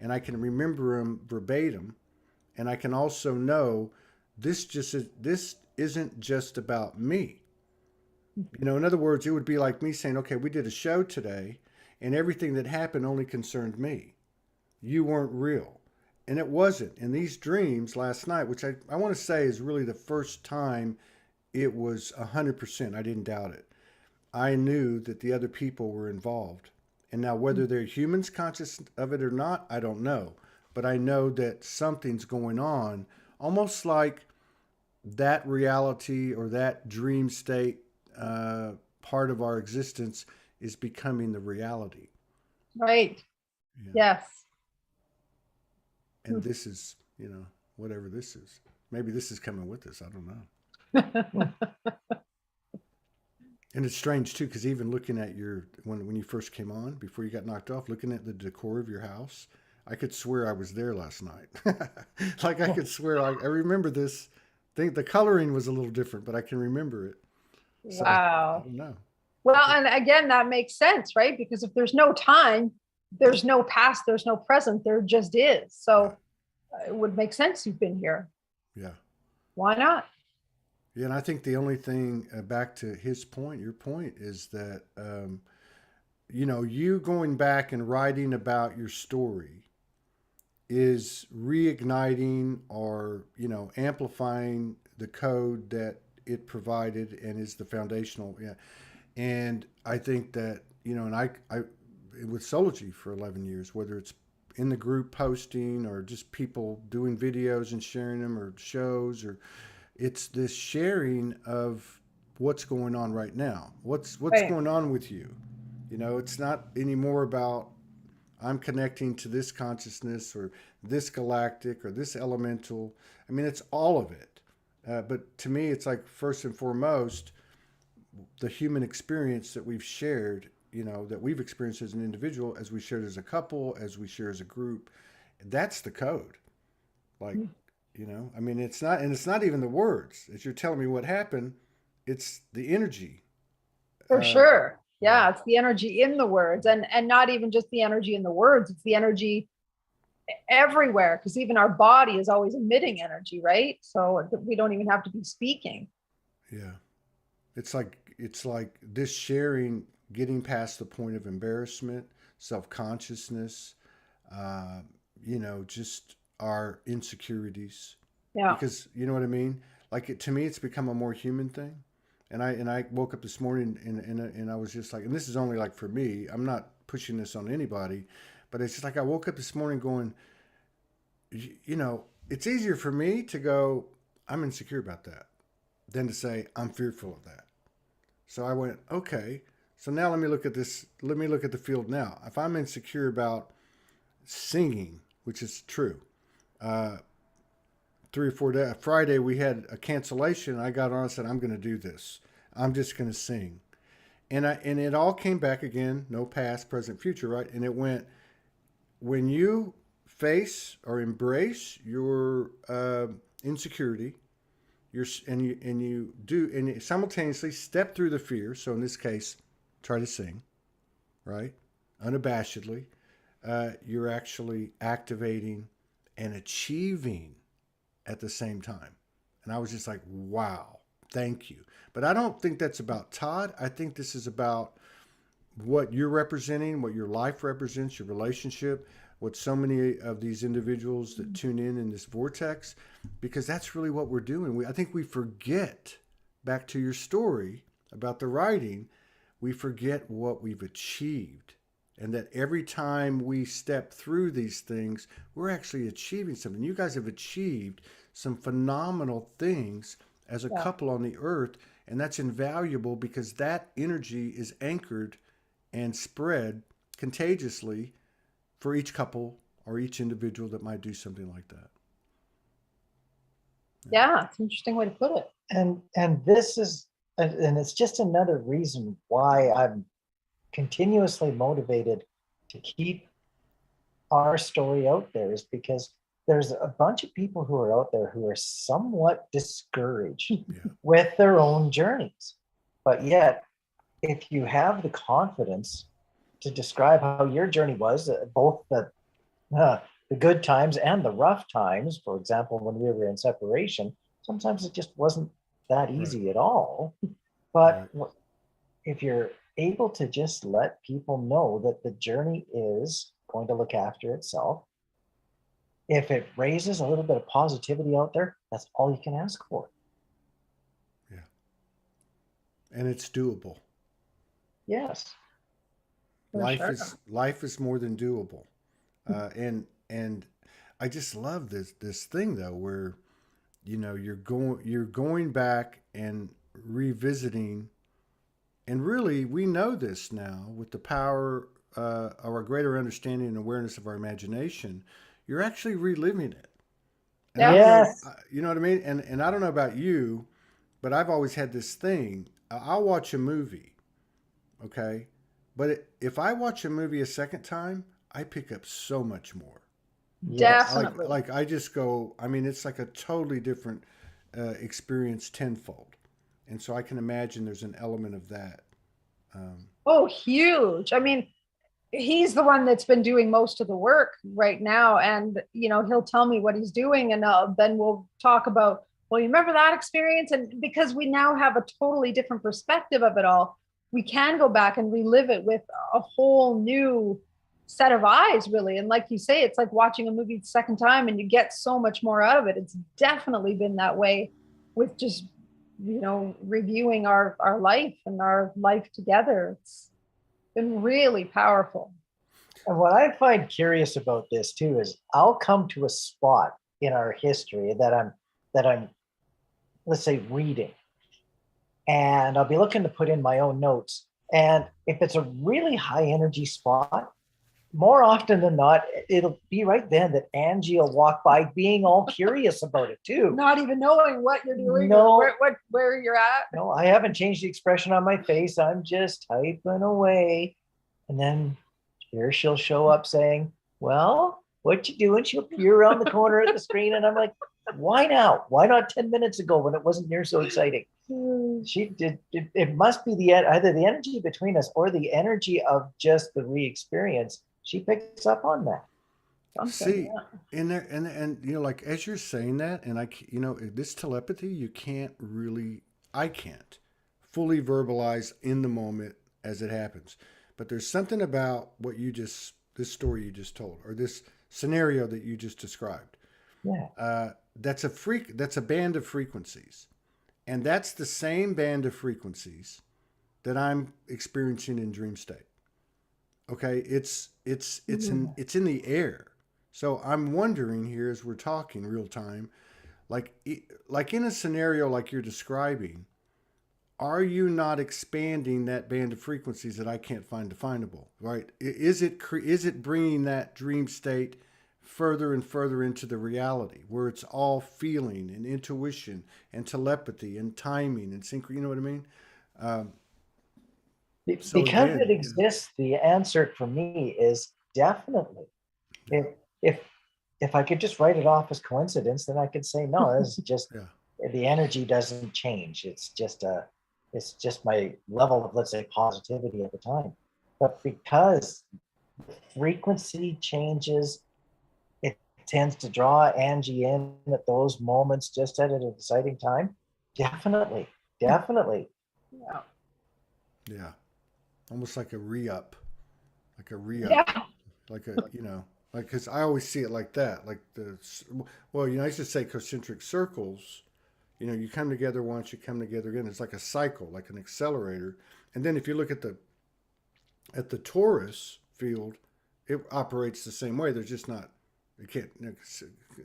S1: and I can remember them verbatim, and I can also know this isn't just about me. You know, in other words, it would be like me saying, okay, we did a show today and everything that happened only concerned me. You weren't real. And it wasn't. In these dreams last night, which I want to say is really the first time it was 100%. I didn't doubt it. I knew that the other people were involved. And now, whether they're humans conscious of it or not, I don't know. But I know that something's going on, almost like that reality or that dream state part of our existence is becoming the reality.
S2: Right.
S1: Yeah.
S2: Yes.
S1: And this is, whatever this is. Maybe this is coming with us. I don't know. And it's strange too, because even looking at when you first came on, before you got knocked off, looking at the decor of your house, I could swear I was there last night. Like I could swear I remember this thing. The coloring was a little different, but I can remember it. So I
S2: Wow.
S1: don't know.
S2: Well, and again, that makes sense, right? Because if there's no time, there's no past, there's no present, there just is. So it would make sense you've been here.
S1: Yeah.
S2: Why not?
S1: Yeah, and I think the only thing back to your point is that you going back and writing about your story is reigniting or amplifying the code that it provided and is the foundational. Yeah, and I think that and I with Soulogy for 11 years, whether it's in the group posting or just people doing videos and sharing them or shows, or it's this sharing of what's going on right now. What's
S2: Right.
S1: going on with you? It's not anymore about I'm connecting to this consciousness or this galactic or this elemental. I mean, it's all of it. But to me, it's like first and foremost, the human experience that we've shared, that we've experienced as an individual, as we shared as a couple, as we share as a group. That's the code. Like, I mean, it's not even the words. As you're telling me what happened, it's the energy.
S2: For sure. Yeah, it's the energy in the words, and not even just the energy in the words, it's the energy everywhere, because even our body is always emitting energy, right? So we don't even have to be speaking.
S1: Yeah. It's like this sharing, getting past the point of embarrassment, self-consciousness, just our insecurities.
S2: Yeah.
S1: Because you know what I mean? Like to me, it's become a more human thing. And I woke up this morning and I was just like, and this is only like for me, I'm not pushing this on anybody, but it's just like I woke up this morning going, it's easier for me to go, I'm insecure about that, than to say I'm fearful of that. So I went, okay, so now let me look at this. Let me look at the field now. If I'm insecure about singing, which is true, 3 or 4 days, Friday we had a cancellation. I got on and said, I'm going to do this. I'm just going to sing. And it all came back again, no past, present, future, right? And it went, when you face or embrace your insecurity, you simultaneously step through the fear. So in this case, try to sing, right? Unabashedly. You're actually activating and achieving at the same time. And I was just like, wow, thank you. But I don't think that's about Todd. I think this is about what you're representing, what your life represents, your relationship, what so many of these individuals that tune in this vortex, because that's really what we're doing. I think we forget, back to your story about the writing, we forget what we've achieved. And that every time we step through these things, we're actually achieving something. You guys have achieved some phenomenal things as a couple on the earth. And that's invaluable because that energy is anchored and spread contagiously for each couple or each individual that might do something like that.
S2: Yeah, it's an interesting way to put it.
S3: And this is, and it's just another reason why I'm continuously motivated to keep our story out there, is because there's a bunch of people who are out there who are somewhat discouraged with their own journeys. But yet, if you have the confidence to describe how your journey was, both the good times and the rough times, for example, when we were in separation, sometimes it just wasn't that easy at all. But if you're able to just let people know that the journey is going to look after itself, if it raises a little bit of positivity out there, that's all you can ask for.
S1: Yeah. And it's doable.
S3: Yes.
S2: For sure.
S1: Life is more than doable. And I just love this thing though, where you're going back and revisiting, and really we know this now with the power of our greater understanding and awareness of our imagination. You're actually reliving it. And I
S2: Yeah.
S1: don't know,
S3: Yes.
S1: you know what I mean? And I don't know about you, but I've always had this thing. I'll watch a movie, okay? But if I watch a movie a second time, I pick up so much more.
S3: Yes.
S2: Definitely.
S1: Like I just go, I mean, it's like a totally different experience tenfold. And so I can imagine there's an element of that.
S2: Oh, huge. I mean, he's the one that's been doing most of the work right now. And, he'll tell me what he's doing. And then we'll talk about, well, you remember that experience? And because we now have a totally different perspective of it all, we can go back and relive it with a whole new set of eyes, really. And like you say, it's like watching a movie the second time and you get so much more out of it. It's definitely been that way with just, reviewing our life and our life together. It's been really powerful.
S3: And what I find curious about this too is I'll come to a spot in our history that I'm let's say reading, and I'll be looking to put in my own notes. And if it's a really high energy spot, more often than not, it'll be right then that Angie will walk by being all curious about it too.
S2: Not even knowing what you're doing,
S3: No.
S2: or where you're at.
S3: No, I haven't changed the expression on my face. I'm just typing away. And then here she'll show up saying, well, what you doing? She'll peer around the corner of the screen. And I'm like, why now? Why not 10 minutes ago when it wasn't near so exciting? She did. It must be either the energy between us or the energy of just the re-experience. She picks up on that.
S1: See, in there, and like as you're saying that, and this telepathy, I can't fully verbalize in the moment as it happens. But there's something about this story you just told, or this scenario that you just described.
S3: Yeah.
S1: That's a band of frequencies, and that's the same band of frequencies that I'm experiencing in dream state. Okay, it's in the air. So I'm wondering here as we're talking real time, like in a scenario like you're describing, are you not expanding that band of frequencies that I can't find definable? Right? Is it bringing that dream state further and further into the reality where it's all feeling and intuition and telepathy and timing and synchro? You know what I mean?
S3: Because it exists, the answer for me is definitely. If I could just write it off as coincidence, then I could say no. It's just the energy doesn't change. It's just my level of, let's say, positivity at the time. But because frequency changes, it tends to draw Angie in at those moments, just at an exciting time. Definitely.
S1: Yeah, almost like a reup,
S2: Yeah.
S1: like because I always see it like that, like I used to say concentric circles. You come together once, you come together again. It's like a cycle, like an accelerator. And then if you look at the torus field, it operates the same way. There's just not, it can't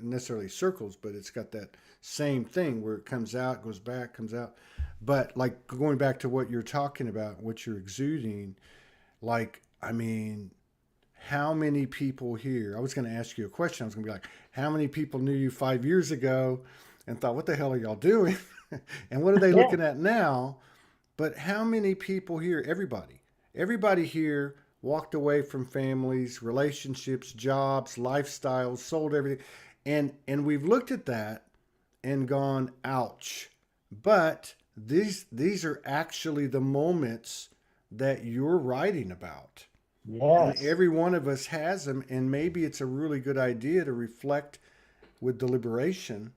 S1: necessarily circles, but it's got that same thing where it comes out, goes back, comes out. But like going back to what you're talking about, what you're exuding, like, I mean, how many people here, I was going to ask you a question. I was going to be like, how many people knew you 5 years ago and thought, what the hell are y'all doing? And what are they looking at now? But how many people here, everybody here walked away from families, relationships, jobs, lifestyles, sold everything. And we've looked at that and gone, ouch. But these are actually the moments that you're writing about.
S3: Yes.
S1: And every one of us has them. And maybe it's a really good idea to reflect with deliberation,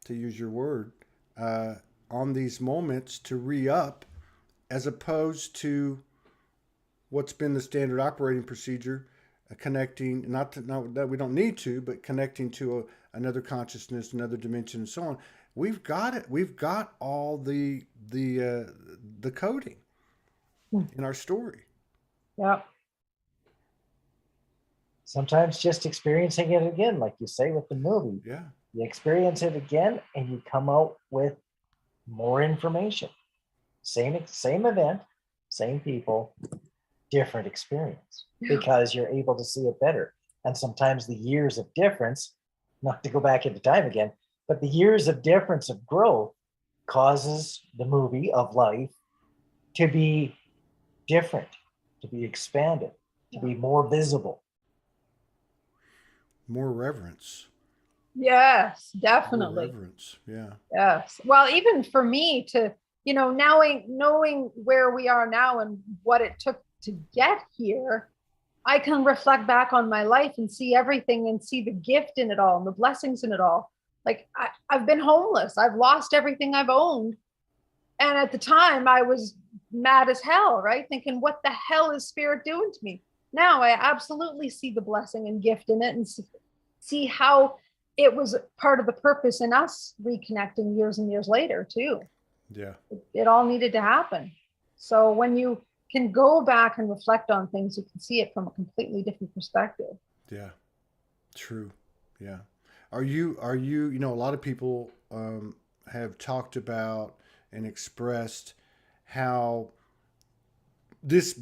S1: to use your word, on these moments to re-up, as opposed to what's been the standard operating procedure, connecting, not that we don't need to, but connecting to another consciousness, another dimension, and so on. We've got it. We've got all the coding in our story.
S2: Yeah.
S3: Sometimes just experiencing it again, like you say with the movie.
S1: Yeah.
S3: You experience it again and you come out with more information. Same event, same people, different experience, because you're able to see it better. And sometimes the years of difference, not to go back into time again, but the years of difference of growth causes the movie of life to be different, to be expanded, to be more visible.
S1: More reverence.
S2: Yes,
S1: More
S2: definitely.
S1: reverence. Yeah.
S2: Yes. Well, even for me to, knowing where we are now and what it took to get here, I can reflect back on my life and see everything and see the gift in it all and the blessings in it all. Like I've been homeless. I've lost everything I've owned. And at the time I was mad as hell, right? Thinking, what the hell is spirit doing to me? Now I absolutely see the blessing and gift in it and see how it was part of the purpose in us reconnecting years and years later too.
S1: Yeah.
S2: It all needed to happen. So when you can go back and reflect on things, you can see it from a completely different perspective.
S1: Yeah. True. Yeah. A lot of people have talked about and expressed how this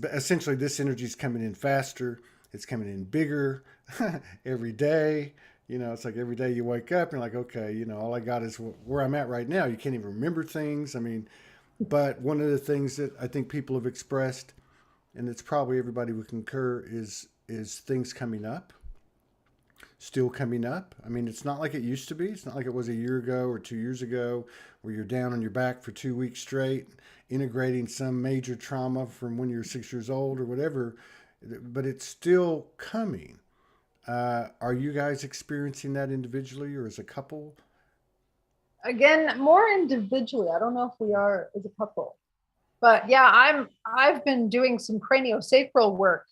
S1: energy is coming in faster. It's coming in bigger every day. It's like every day you wake up and you're like, okay, all I got is where I'm at right now. You can't even remember things. I mean, but one of the things that I think people have expressed, and it's probably everybody would concur, is things coming up, still coming up. I mean, it's not like it used to be. It's not like it was a year ago or 2 years ago where you're down on your back for 2 weeks straight, integrating some major trauma from when you're 6 years old or whatever, but it's still coming. Are you guys experiencing that individually or as a couple?
S2: Again, more individually. I don't know if we are as a couple, but yeah, I've been doing some craniosacral work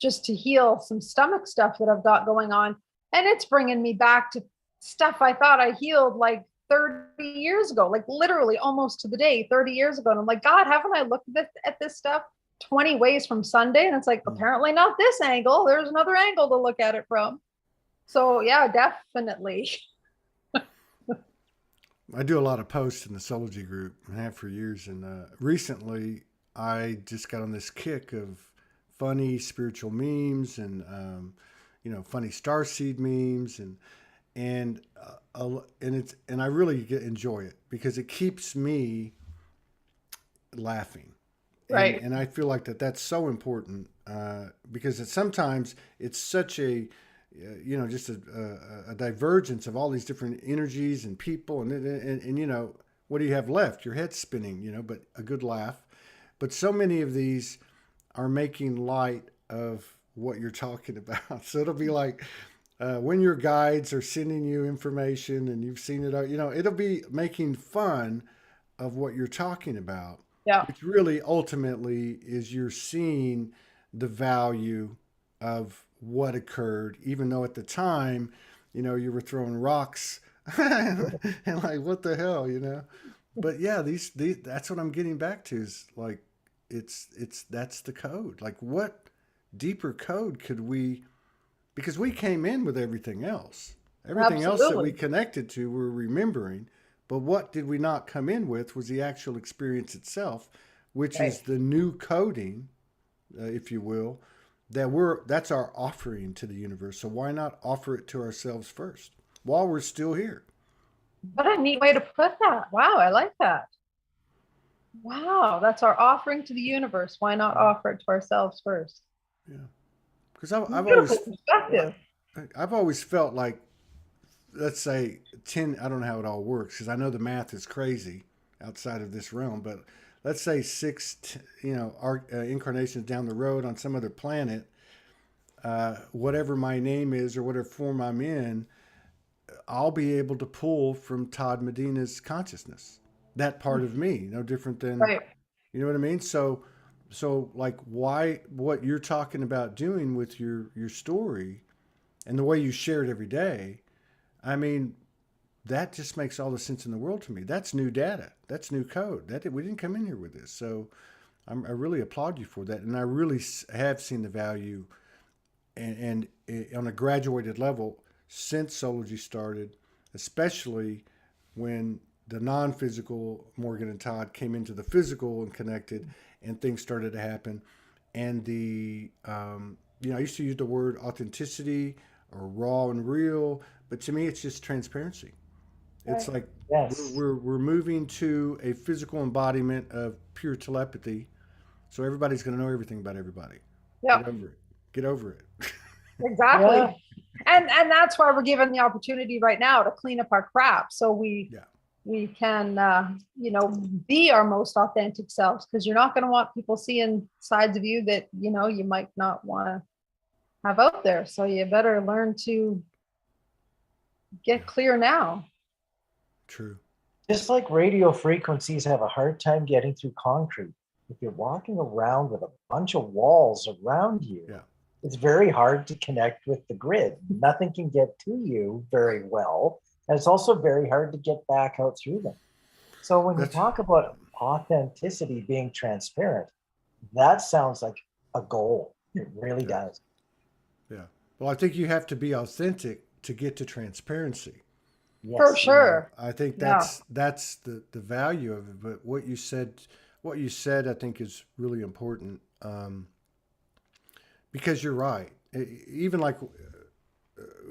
S2: just to heal some stomach stuff that I've got going on, and it's bringing me back to stuff I thought I healed like 30 years ago, like literally almost to the day 30 years ago. And I'm like, God, haven't I looked at this stuff 20 ways from Sunday? And it's like, apparently not this angle. There's another angle to look at it from. So yeah, definitely.
S1: I do a lot of posts in the Soulogy group and have for years. And recently I just got on this kick of funny spiritual memes and, funny starseed memes and I really enjoy it because it keeps me laughing.
S2: Right.
S1: And I feel like that's so important because sometimes it's such a just a divergence of all these different energies and people and what do you have left? Your head's spinning, but a good laugh. But so many of these are making light of what you're talking about. So it'll be like when your guides are sending you information and you've seen it, it'll be making fun of what you're talking about.
S2: Yeah.
S1: Which really ultimately is you're seeing the value of what occurred, even though at the time, you were throwing rocks and like, what the hell, But yeah, these that's what I'm getting back to is like, that's the code. Like what deeper code could we, because we came in with everything else. Everything else that we connected to, we're remembering. But what did we not come in with was the actual experience itself, which is the new coding, if you will, that's our offering to the universe. So why not offer it to ourselves first while we're still here?
S2: What a neat way to put that. Wow, I like that. Wow, that's our offering to the universe. Why not offer it to ourselves first?
S1: Yeah, because I've always felt like, let's say 10, I don't know how it all works because I know the math is crazy outside of this realm, but let's say our incarnations down the road on some other planet, whatever my name is or whatever form I'm in, I'll be able to pull from Todd Medina's consciousness, that part of me, no different than, you know what I mean? So so like why what you're talking about doing with your story and the way you share it every day, I mean, that just makes all the sense in the world to me. That's new data. That's new code. That we didn't come in here with this. So I really applaud you for that, and I really have seen the value, and on a graduated level since Soulogy started, especially when the non-physical Morgan and Todd came into the physical and connected, and things started to happen, and I used to use the word authenticity or raw and real, but to me it's just transparency. It's
S2: Right.
S1: like
S3: Yes.
S1: we're moving to a physical embodiment of pure telepathy, so everybody's going to know everything about everybody. Get
S2: Yep.
S1: over it. Get over it.
S3: Yeah.
S2: Exactly. And that's why we're given the opportunity right now to clean up our crap, so
S1: Yeah.
S2: we can be our most authentic selves, because you're not going to want people seeing sides of you that you might not want to have out there. So you better learn to
S1: Yeah.
S2: get clear now.
S1: True.
S3: Just like radio frequencies have a hard time getting through concrete, if you're walking around with a bunch of walls around you,
S1: Yeah.
S3: it's very hard to connect with the grid. Nothing can get to you very well. And it's also very hard to get back out through them. So when you
S1: That's
S3: talk about authenticity being transparent, that sounds like a goal. It really
S1: yeah.
S3: does.
S1: Yeah. Well, I think you have to be authentic to get to transparency.
S2: For
S3: Yes.
S2: sure.
S1: I think
S2: Yeah.
S1: that's the value of it. But what you said, I think is really important, because you're right. Even like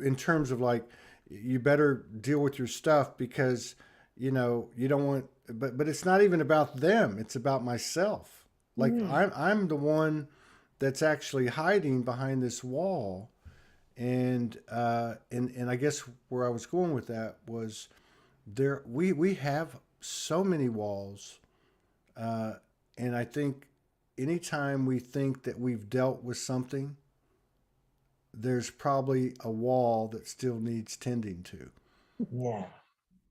S1: in terms of like, you better deal with your stuff because you don't want. But it's not even about them. It's about myself. Like
S2: Mhm.
S1: I'm the one that's actually hiding behind this wall, and I guess where I was going with that was there we have so many walls, uh, and I think anytime we think that we've dealt with something, there's probably a wall that still needs tending to.
S3: Yeah.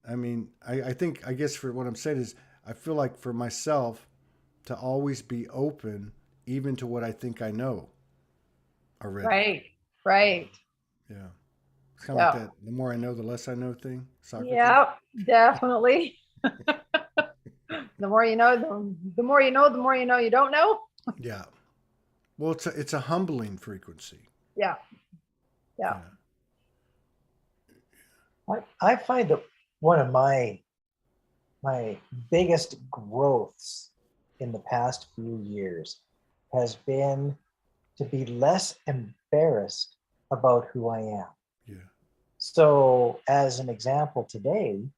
S1: I mean, I think, I guess for what I'm saying is, I feel like for myself to always be open, even to what I think I know already.
S2: Right. Right.
S1: Yeah. It's kind of like
S2: Yeah.
S1: that. The more I know, the less I know thing. Socrates.
S2: Yeah, definitely. The more you know, the more you know, the more you know you don't know.
S1: Yeah. Well, it's a humbling frequency.
S2: Yeah. Yeah.
S1: Yeah.
S3: I find that one of my biggest growths in the past few years has been to be less embarrassed about who I am.
S1: Yeah.
S3: So, as an example, today,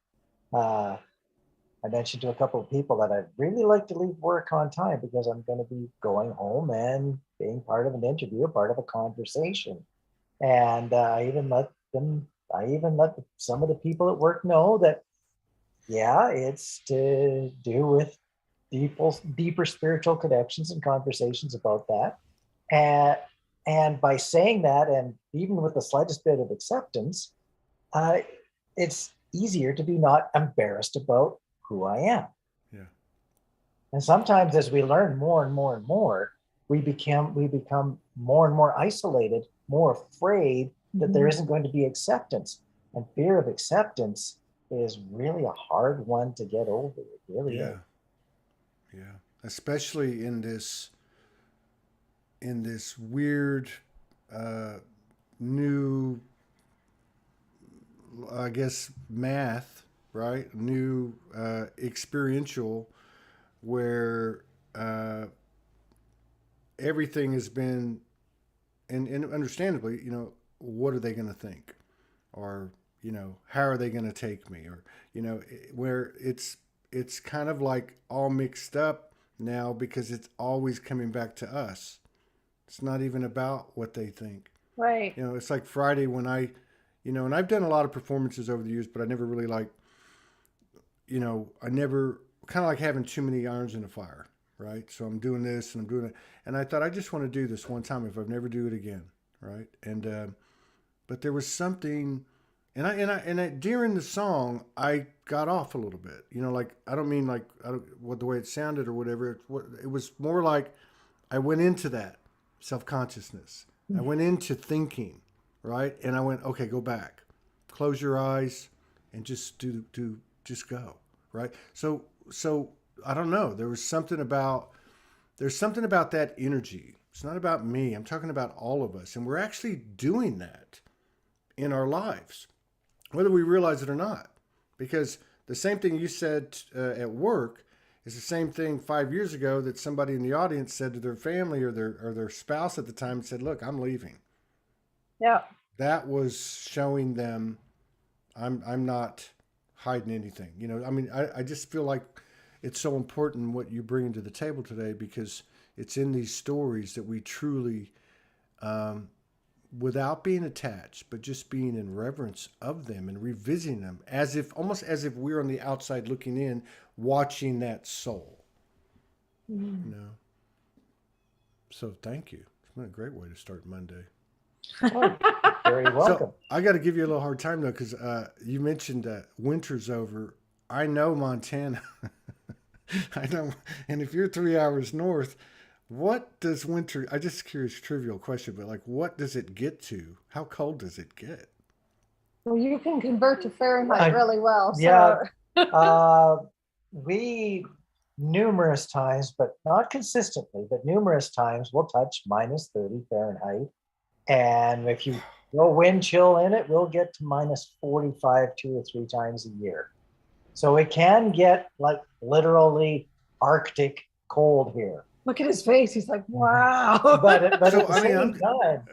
S3: uh, I mentioned to a couple of people that I'd really like to leave work on time because I'm going to be going home and being part of an interview, part of a conversation. And I even let some of the people at work know that, yeah, it's to do with deeper spiritual connections and conversations about that. And, and by saying that, and even with the slightest bit of acceptance, uh, it's easier to be not embarrassed about who I am.
S1: Yeah.
S3: And sometimes as we learn more and more and more, we become more and more isolated, more afraid that there isn't going to be acceptance. And fear of acceptance is really a hard one to get over. It really is.
S1: Yeah. Yeah. Especially in this weird, uh, new, I guess, math, right? New, experiential, where, everything has been, and understandably, what are they going to think? Or, how are they going to take me? Or, where it's kind of like all mixed up now because it's always coming back to us. It's not even about what they think.
S2: Right.
S1: It's like Friday when and I've done a lot of performances over the years, but I never really I never, kind of like having too many irons in the fire, right? So I'm doing this and I'm doing it. And I thought, I just want to do this one time if I've never do it again. Right. But there was something, and I during the song, I got off a little bit, like, I don't mean like, I don't, what the way it sounded or whatever. It was more like I went into that self-consciousness. I went into thinking, right? And I went, okay, go back, close your eyes, and just just go, right? So I don't know. There's something about that energy. It's not about me. I'm talking about all of us, and we're actually doing that in our lives, whether we realize it or not. Because the same thing you said at work is the same thing 5 years ago that somebody in the audience said to their family or their spouse at the time and said, "Look, I'm leaving."
S2: Yeah.
S1: That was showing them I'm not hiding anything. You know, I mean, I just feel like it's so important what you bring to the table today, because it's in these stories that we truly, without being attached, but just being in reverence of them and revisiting them almost as if we're on the outside looking in, watching that soul, you know? So thank you. It's been a great way to start Monday.
S3: Oh, very welcome.
S1: So I got to give you a little hard time though, because you mentioned winter's over. I know Montana. I know, and if you're 3 hours north, what does winter? I just curious, trivial question, but like, what does it get to? How cold does it get?
S2: Well, you can convert to Fahrenheit really well. So.
S3: Yeah. We numerous times, but not consistently, but numerous times we'll touch minus 30 Fahrenheit. And if you go wind chill in it, we'll get to minus 45 2 or 3 times a year. So it can get like literally Arctic cold here.
S2: Look at his face. He's like, wow.
S3: But at the same time,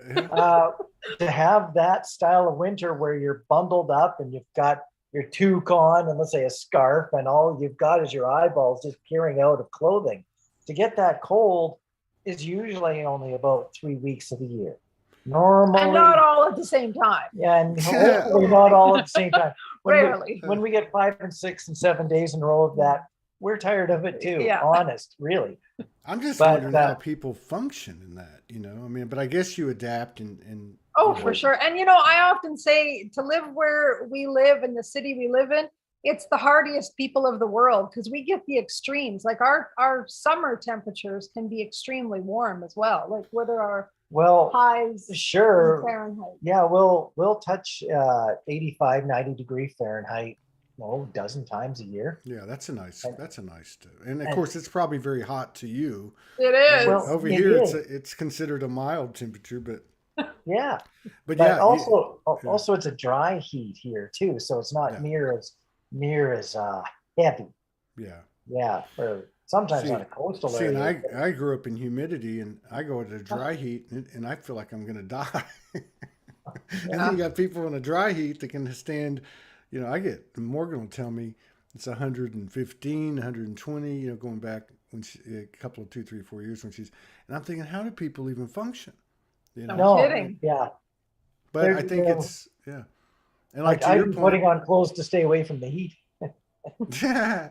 S3: to have that style of winter where you're bundled up and you've got your toque on and let's say a scarf and all you've got is your eyeballs just peering out of clothing, to get that cold is usually only about 3 weeks of the year. Normally,
S2: and not all at the same time.
S3: Yeah, and hopefully not all at the same time.
S2: Rarely.
S3: When we get 5 and 6 and 7 days in a row of that, we're tired of it too.
S2: Yeah.
S3: Honest, really.
S1: I'm just wondering how people function in that, you know. I mean, but I guess you adapt and
S2: oh, for sure. And you know, I often say to live where we live in the city we live in, it's the hardiest people of the world because we get the extremes. Like our summer temperatures can be extremely warm as well. Like what are our highs?
S3: Sure.
S2: Fahrenheit?
S3: Yeah, we'll touch 85, 90 degree Fahrenheit, a dozen times a year.
S1: Yeah, that's a nice. And of course, it's probably very hot to you.
S2: It is.
S3: Well,
S1: over here, it's considered a mild temperature, but
S3: yeah.
S1: But yeah.
S3: Also, it's a dry heat here too, so it's not near as heavy.
S1: Yeah.
S3: Yeah. Or sometimes on a coastal area.
S1: And I grew up in humidity, and I go to dry heat, and I feel like I'm going to die. And then you got people in a dry heat that can stand. You know, Morgan will tell me it's 115, 120, you know, going back when a couple of 2, 3, 4 years when and I'm thinking, how do people even function? You know?
S2: No kidding.
S3: Yeah.
S1: But I think it's, yeah. And
S3: like I'm putting on clothes to stay away from the heat.
S1: Yeah.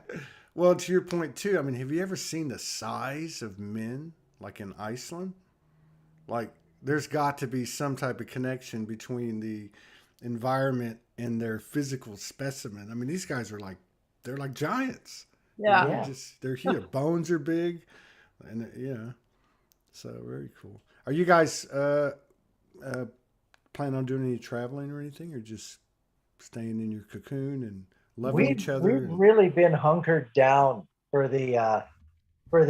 S1: Well, to your point too, I mean, have you ever seen the size of men like in Iceland? Like there's got to be some type of connection between the environment and their physical specimen. I mean, these guys are they're like giants.
S2: Yeah.
S1: You know, they're huge. Bones are big, and so very cool. Are you guys planning on doing any traveling or anything, or just staying in your cocoon and loving each other?
S3: We've really been hunkered down for the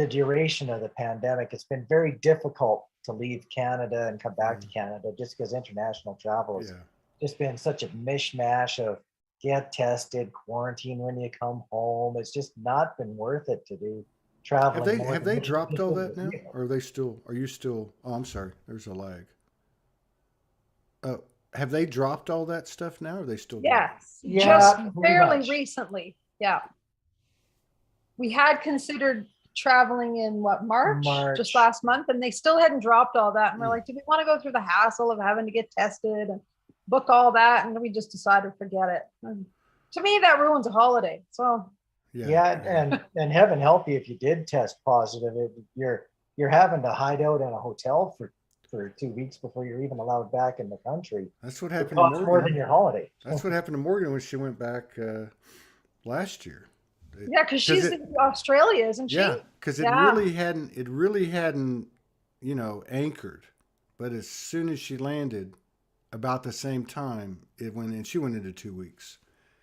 S3: duration of the pandemic. It's been very difficult to leave Canada and come back to Canada just because international travel has just been such a mishmash of get tested, quarantine when you come home. It's just not been worth it to do traveling.
S1: Have they dropped all that now? Or are you still, oh, I'm sorry, there's a lag. Have they dropped all that stuff now? Or are they still doing it?
S2: Yes, just fairly recently. Yeah. We had considered traveling in March, just last month, and they still hadn't dropped all that. And we're like, do we want to go through the hassle of having to get tested and book all that? And we just decided forget it. And to me, that ruins a holiday. So
S3: and heaven help you if you did test positive. You're having to hide out in a hotel for 2 weeks before you're even allowed back in the country.
S1: That's what happened to Morgan.
S3: More than your holiday.
S1: That's what happened to Morgan when she went back last year.
S2: Yeah, because she's in Australia, isn't she?
S1: Yeah, because it really hadn't anchored. But as soon as she landed, about the same time, it went, and she went into 2 weeks.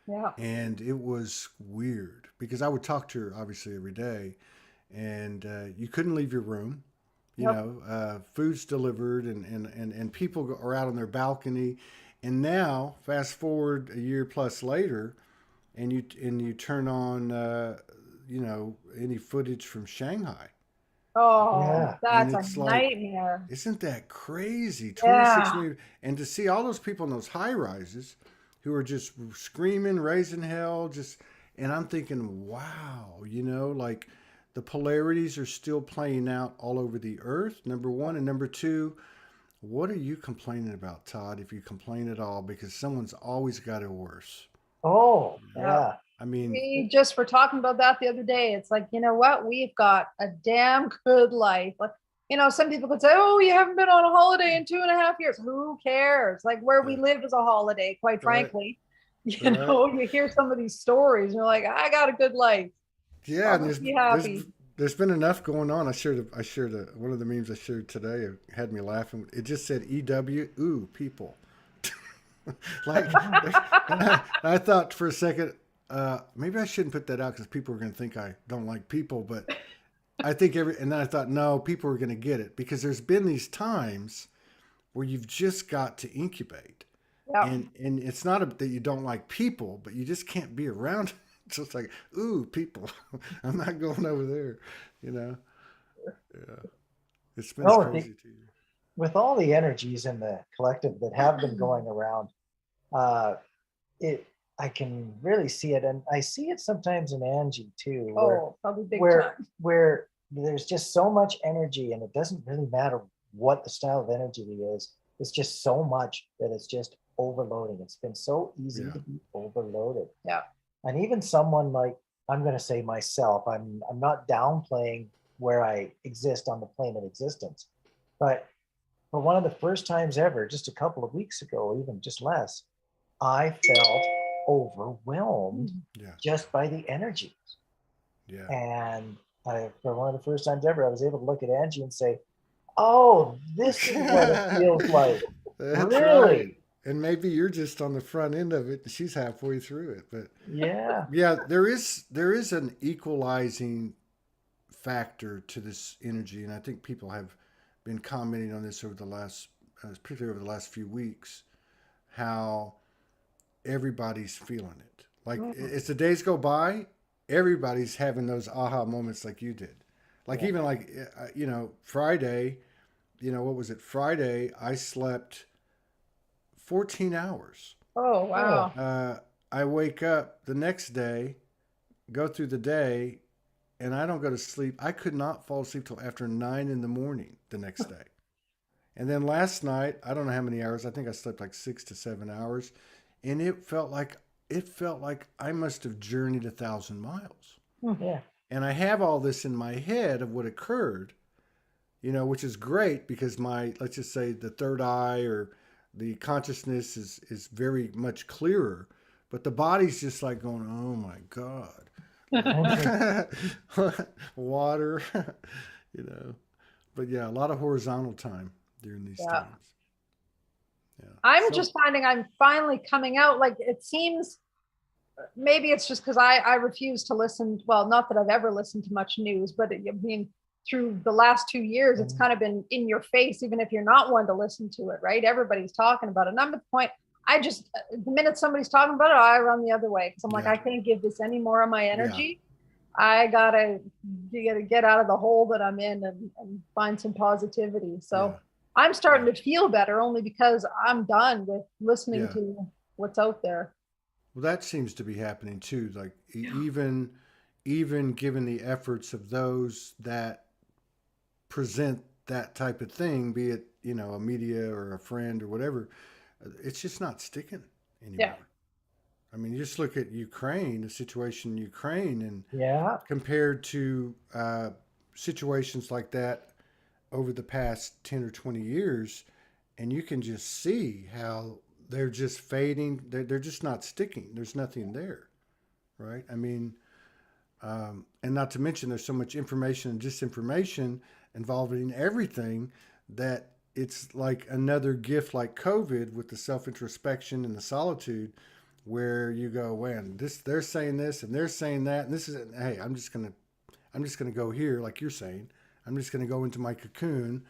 S2: Yeah.
S1: And it was weird because I would talk to her obviously every day, and you couldn't leave your room.
S2: Yep.
S1: Food's delivered, and people are out on their balcony. And now, fast forward a year plus later, and you turn on, any footage from Shanghai,
S2: Oh,
S3: Yeah.
S1: and
S2: that's a
S1: it's like,
S2: nightmare.
S1: isn't that crazy? 26
S2: Yeah.
S1: million, and to see all those people in those high rises who are just screaming, raising hell, and I'm thinking, wow, like the polarities are still playing out all over the earth. Number one, and number two, what are you complaining about, Todd? If you complain at all, because someone's always got it worse.
S3: Oh,
S2: Yeah.
S3: yeah.
S1: I mean,
S2: We just were talking about that the other day. It's like, you know what? We've got a damn good life. Like, some people could say, oh, you haven't been on a holiday in 2.5 years. Who cares? Like, where we
S1: yeah,
S2: live is a holiday, quite
S1: right,
S2: frankly.
S1: right.
S2: You hear some of these stories and you're like, I got a good life.
S1: Yeah,
S2: I'll
S1: and
S2: just
S1: there's
S2: be
S1: there's
S2: happy.
S1: there's been enough going on. I shared one of the memes I shared today. It had me laughing. It just said EW, ooh, people. Like, and I thought for a second, maybe I shouldn't put that out because people are going to think I don't like people. But I think and then I thought, no, people are going to get it because there's been these times where you've just got to incubate,
S2: Yeah.
S1: and it's not that you don't like people, but you just can't be around. It's just like, ooh, people. I'm not going over there. You know, yeah, it's been
S3: No,
S1: crazy to you.
S3: with all the energies in the collective that have been going around, uh, it I can really see it, and I see it sometimes in Angie too,
S2: Oh, probably big
S3: where
S2: time.
S3: where there's just so much energy, and it doesn't really matter what the style of energy is. It's just so much that it's just overloading. It's been so easy
S1: Yeah,
S3: to be overloaded.
S2: Yeah.
S3: And even someone like, I'm going to say myself, I'm not downplaying where I exist on the plane of existence, but for one of the first times ever, just a couple of weeks ago, even just less, I felt overwhelmed
S1: yeah,
S3: just by the energy.
S1: yeah.
S3: And for one of the first times ever, I was able to look at Angie and say, oh, this is what it feels like.
S1: That's right.
S3: Really?
S1: And maybe you're just on the front end of it and she's halfway through it. But
S3: Yeah.
S1: yeah, there is an equalizing factor to this energy, and I think people have been commenting on this over the last, particularly over the last few weeks, how everybody's feeling it. Like
S2: Mhm.
S1: as the days go by, everybody's having those aha moments like you did. Like
S3: Yeah.
S1: even like Friday, what was it? Friday, I slept 14 hours.
S2: Oh,
S3: Oh,
S2: wow.
S1: Uh, I wake up the next day, go through the day, and I don't go to sleep. I could not fall asleep till after 9 in the morning the next day. And then last night, I don't know how many hours. I think I slept like 6 to 7 hours, and it felt like I must have journeyed 1,000 miles.
S3: yeah.
S1: And I have all this in my head of what occurred, which is great because let's just say the third eye or the consciousness is very much clearer, but the body's just like going, oh my God, water, you know. But yeah, a lot of horizontal time during these
S2: Yeah.
S1: times. Yeah.
S2: I'm
S1: So
S2: just finding I'm finally coming out. Like, it seems, maybe it's just because I refuse to listen. Well, not that I've ever listened to much news, but I mean, through the last 2 years, it's kind of been in your face, even if you're not one to listen to it, right? Everybody's talking about it. And I'm at the point, the minute somebody's talking about it, I run the other way because I'm like,
S1: yeah,
S2: I can't give this any more of my
S1: yeah,
S2: energy. You gotta get out of the hole that I'm in and find some positivity.
S1: yeah,
S2: So I'm starting
S1: yeah,
S2: to feel better only because I'm done with listening
S1: yeah.
S2: to what's out there.
S1: Well, that seems to be happening too. Like even given the efforts of those that present that type of thing, be it a media or a friend or whatever, it's just not sticking
S2: Yeah.
S1: anymore. I mean, you just look at Ukraine, the situation in Ukraine, and
S3: Yeah.
S1: compared to situations like that over the past 10 or 20 years, and you can just see how they're just fading. They're just not sticking. There's nothing there, right? I mean, And not to mention, there's so much information and disinformation involving everything that it's like another gift, like COVID, with the self-introspection and the solitude, where you go, man, this, they're saying this and they're saying that, and this is, hey, I'm just gonna go here, like you're saying. I'm just gonna go into my cocoon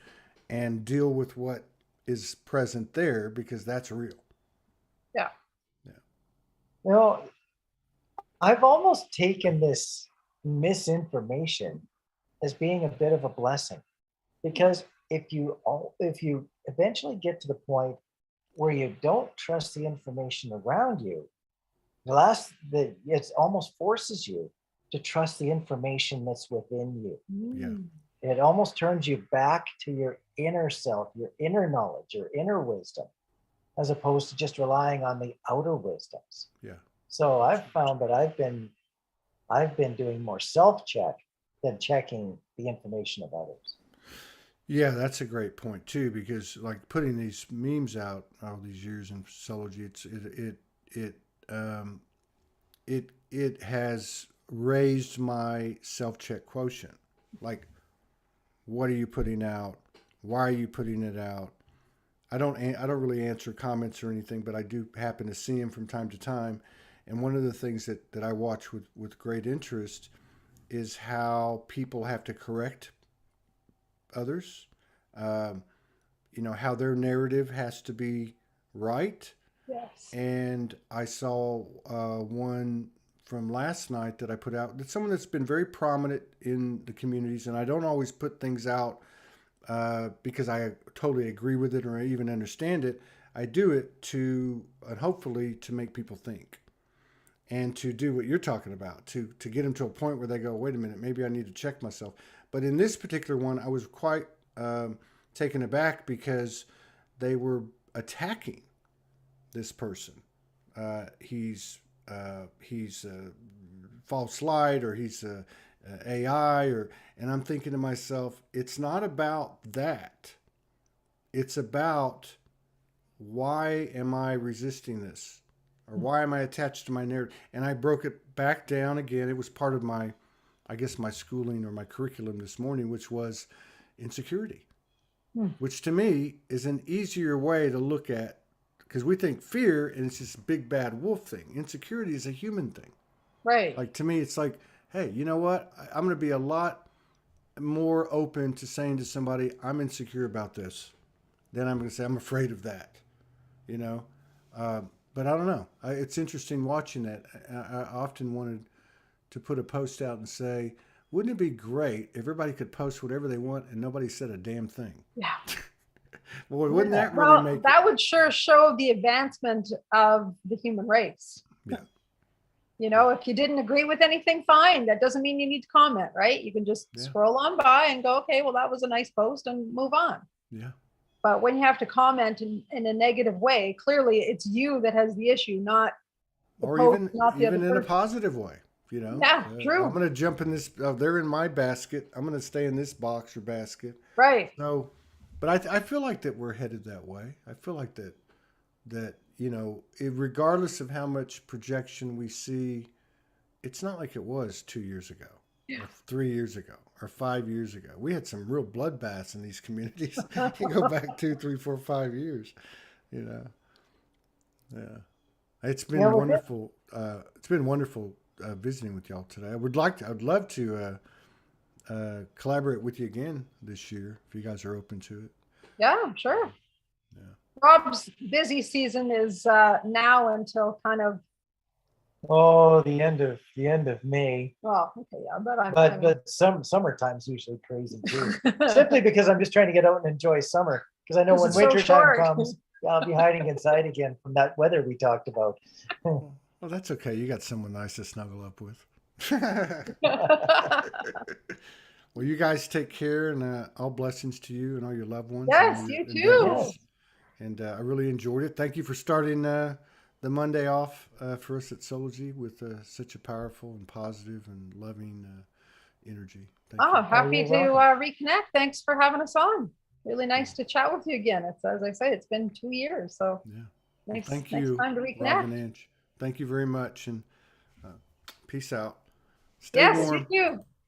S1: and deal with what is present there, because that's real.
S2: Yeah.
S1: Yeah.
S3: You know, I've almost taken this misinformation as being a bit of a blessing, because if you eventually get to the point where you don't trust the information around you, it almost forces you to trust the information that's within you.
S1: Yeah.
S3: It almost turns you back to your inner self, your inner knowledge, your inner wisdom, as opposed to just relying on the outer wisdoms.
S1: Yeah.
S3: So I've found that I've been doing more self-check than checking the information of others.
S1: Yeah, that's a great point too, because like putting these memes out all these years in Soulogy, it has raised my self-check quotient. Like, what are you putting out? Why are you putting it out? I don't really answer comments or anything, but I do happen to see them from time to time. And one of the things that I watch with great interest is how people have to correct others. How their narrative has to be right.
S2: Yes.
S1: And I saw one from last night that I put out. That's someone that's been very prominent in the communities, and I don't always put things out because I totally agree with it or even understand it. I do it to, and hopefully to make people think, and to do what you're talking about, to get them to a point where they go, wait a minute, maybe I need to check myself. But in this particular one, I was quite taken aback because they were attacking this person. He's a false light, or he's a AI, and I'm thinking to myself, it's not about that. It's about, why am I resisting this? Or why am I attached to my narrative? And I broke it back down again. It was part of my schooling or my curriculum this morning, which was insecurity, which to me is an easier way to look at, because we think fear and it's this big bad wolf thing. Insecurity is a human thing.
S2: Right.
S1: Like, to me, it's like, hey, you know what? I'm going to be a lot more open to saying to somebody, I'm insecure about this. Then I'm going to say, I'm afraid of that, But I don't know. It's interesting watching that. I often wanted to put a post out and say, wouldn't it be great if everybody could post whatever they want and nobody said a damn thing?
S2: Yeah.
S1: Well, wouldn't that really make
S2: that would sure show the advancement of the human race.
S1: Yeah.
S2: If you didn't agree with anything, fine. That doesn't mean you need to comment, right? You can just scroll on by and go, okay, well, that was a nice post, and move on.
S1: Yeah.
S2: But when you have to comment in a negative way, clearly it's you that has the issue, not the
S1: or
S2: post,
S1: even
S2: not the
S1: even
S2: other
S1: in a
S2: person.
S1: positive way,
S2: Yeah, true.
S1: I'm going to jump in this. They're in my basket. I'm going to stay in this box or basket.
S2: Right.
S1: So, but I feel like that we're headed that way. I feel like that regardless of how much projection we see, it's not like it was 2 years ago, or 3 years ago, or 5 years ago. We had some real bloodbaths in these communities. You go back 2, 3, 4, 5 years, Yeah. It's been wonderful. It's been wonderful visiting with y'all today. I'd love to collaborate with you again this year if you guys are open to it.
S2: Yeah, sure.
S1: Yeah.
S2: Rob's busy season is now until kind of
S3: the end of May.
S2: well, okay, yeah,
S3: but summertime's usually crazy too. Simply because I'm just trying to get out and enjoy summer. Because I know when winter time comes, I'll be hiding inside again from that weather we talked about.
S1: Well, that's okay. You got someone nice to snuggle up with. Well, you guys take care, and all blessings to you and all your loved ones.
S2: Yes, you too.
S1: And I really enjoyed it. Thank you for starting the Monday off for us at Soulogy with such a powerful and positive and loving energy. Thank you.
S2: Happy to reconnect. Thanks for having us on. Really nice to chat with you again. It's, as I say, it's been 2 years, so nice.
S1: Thank you,
S2: nice time to reconnect.
S1: Rob and Ange. Thank you very much, and peace out. Stay
S2: Yes,
S1: warm.
S2: you too.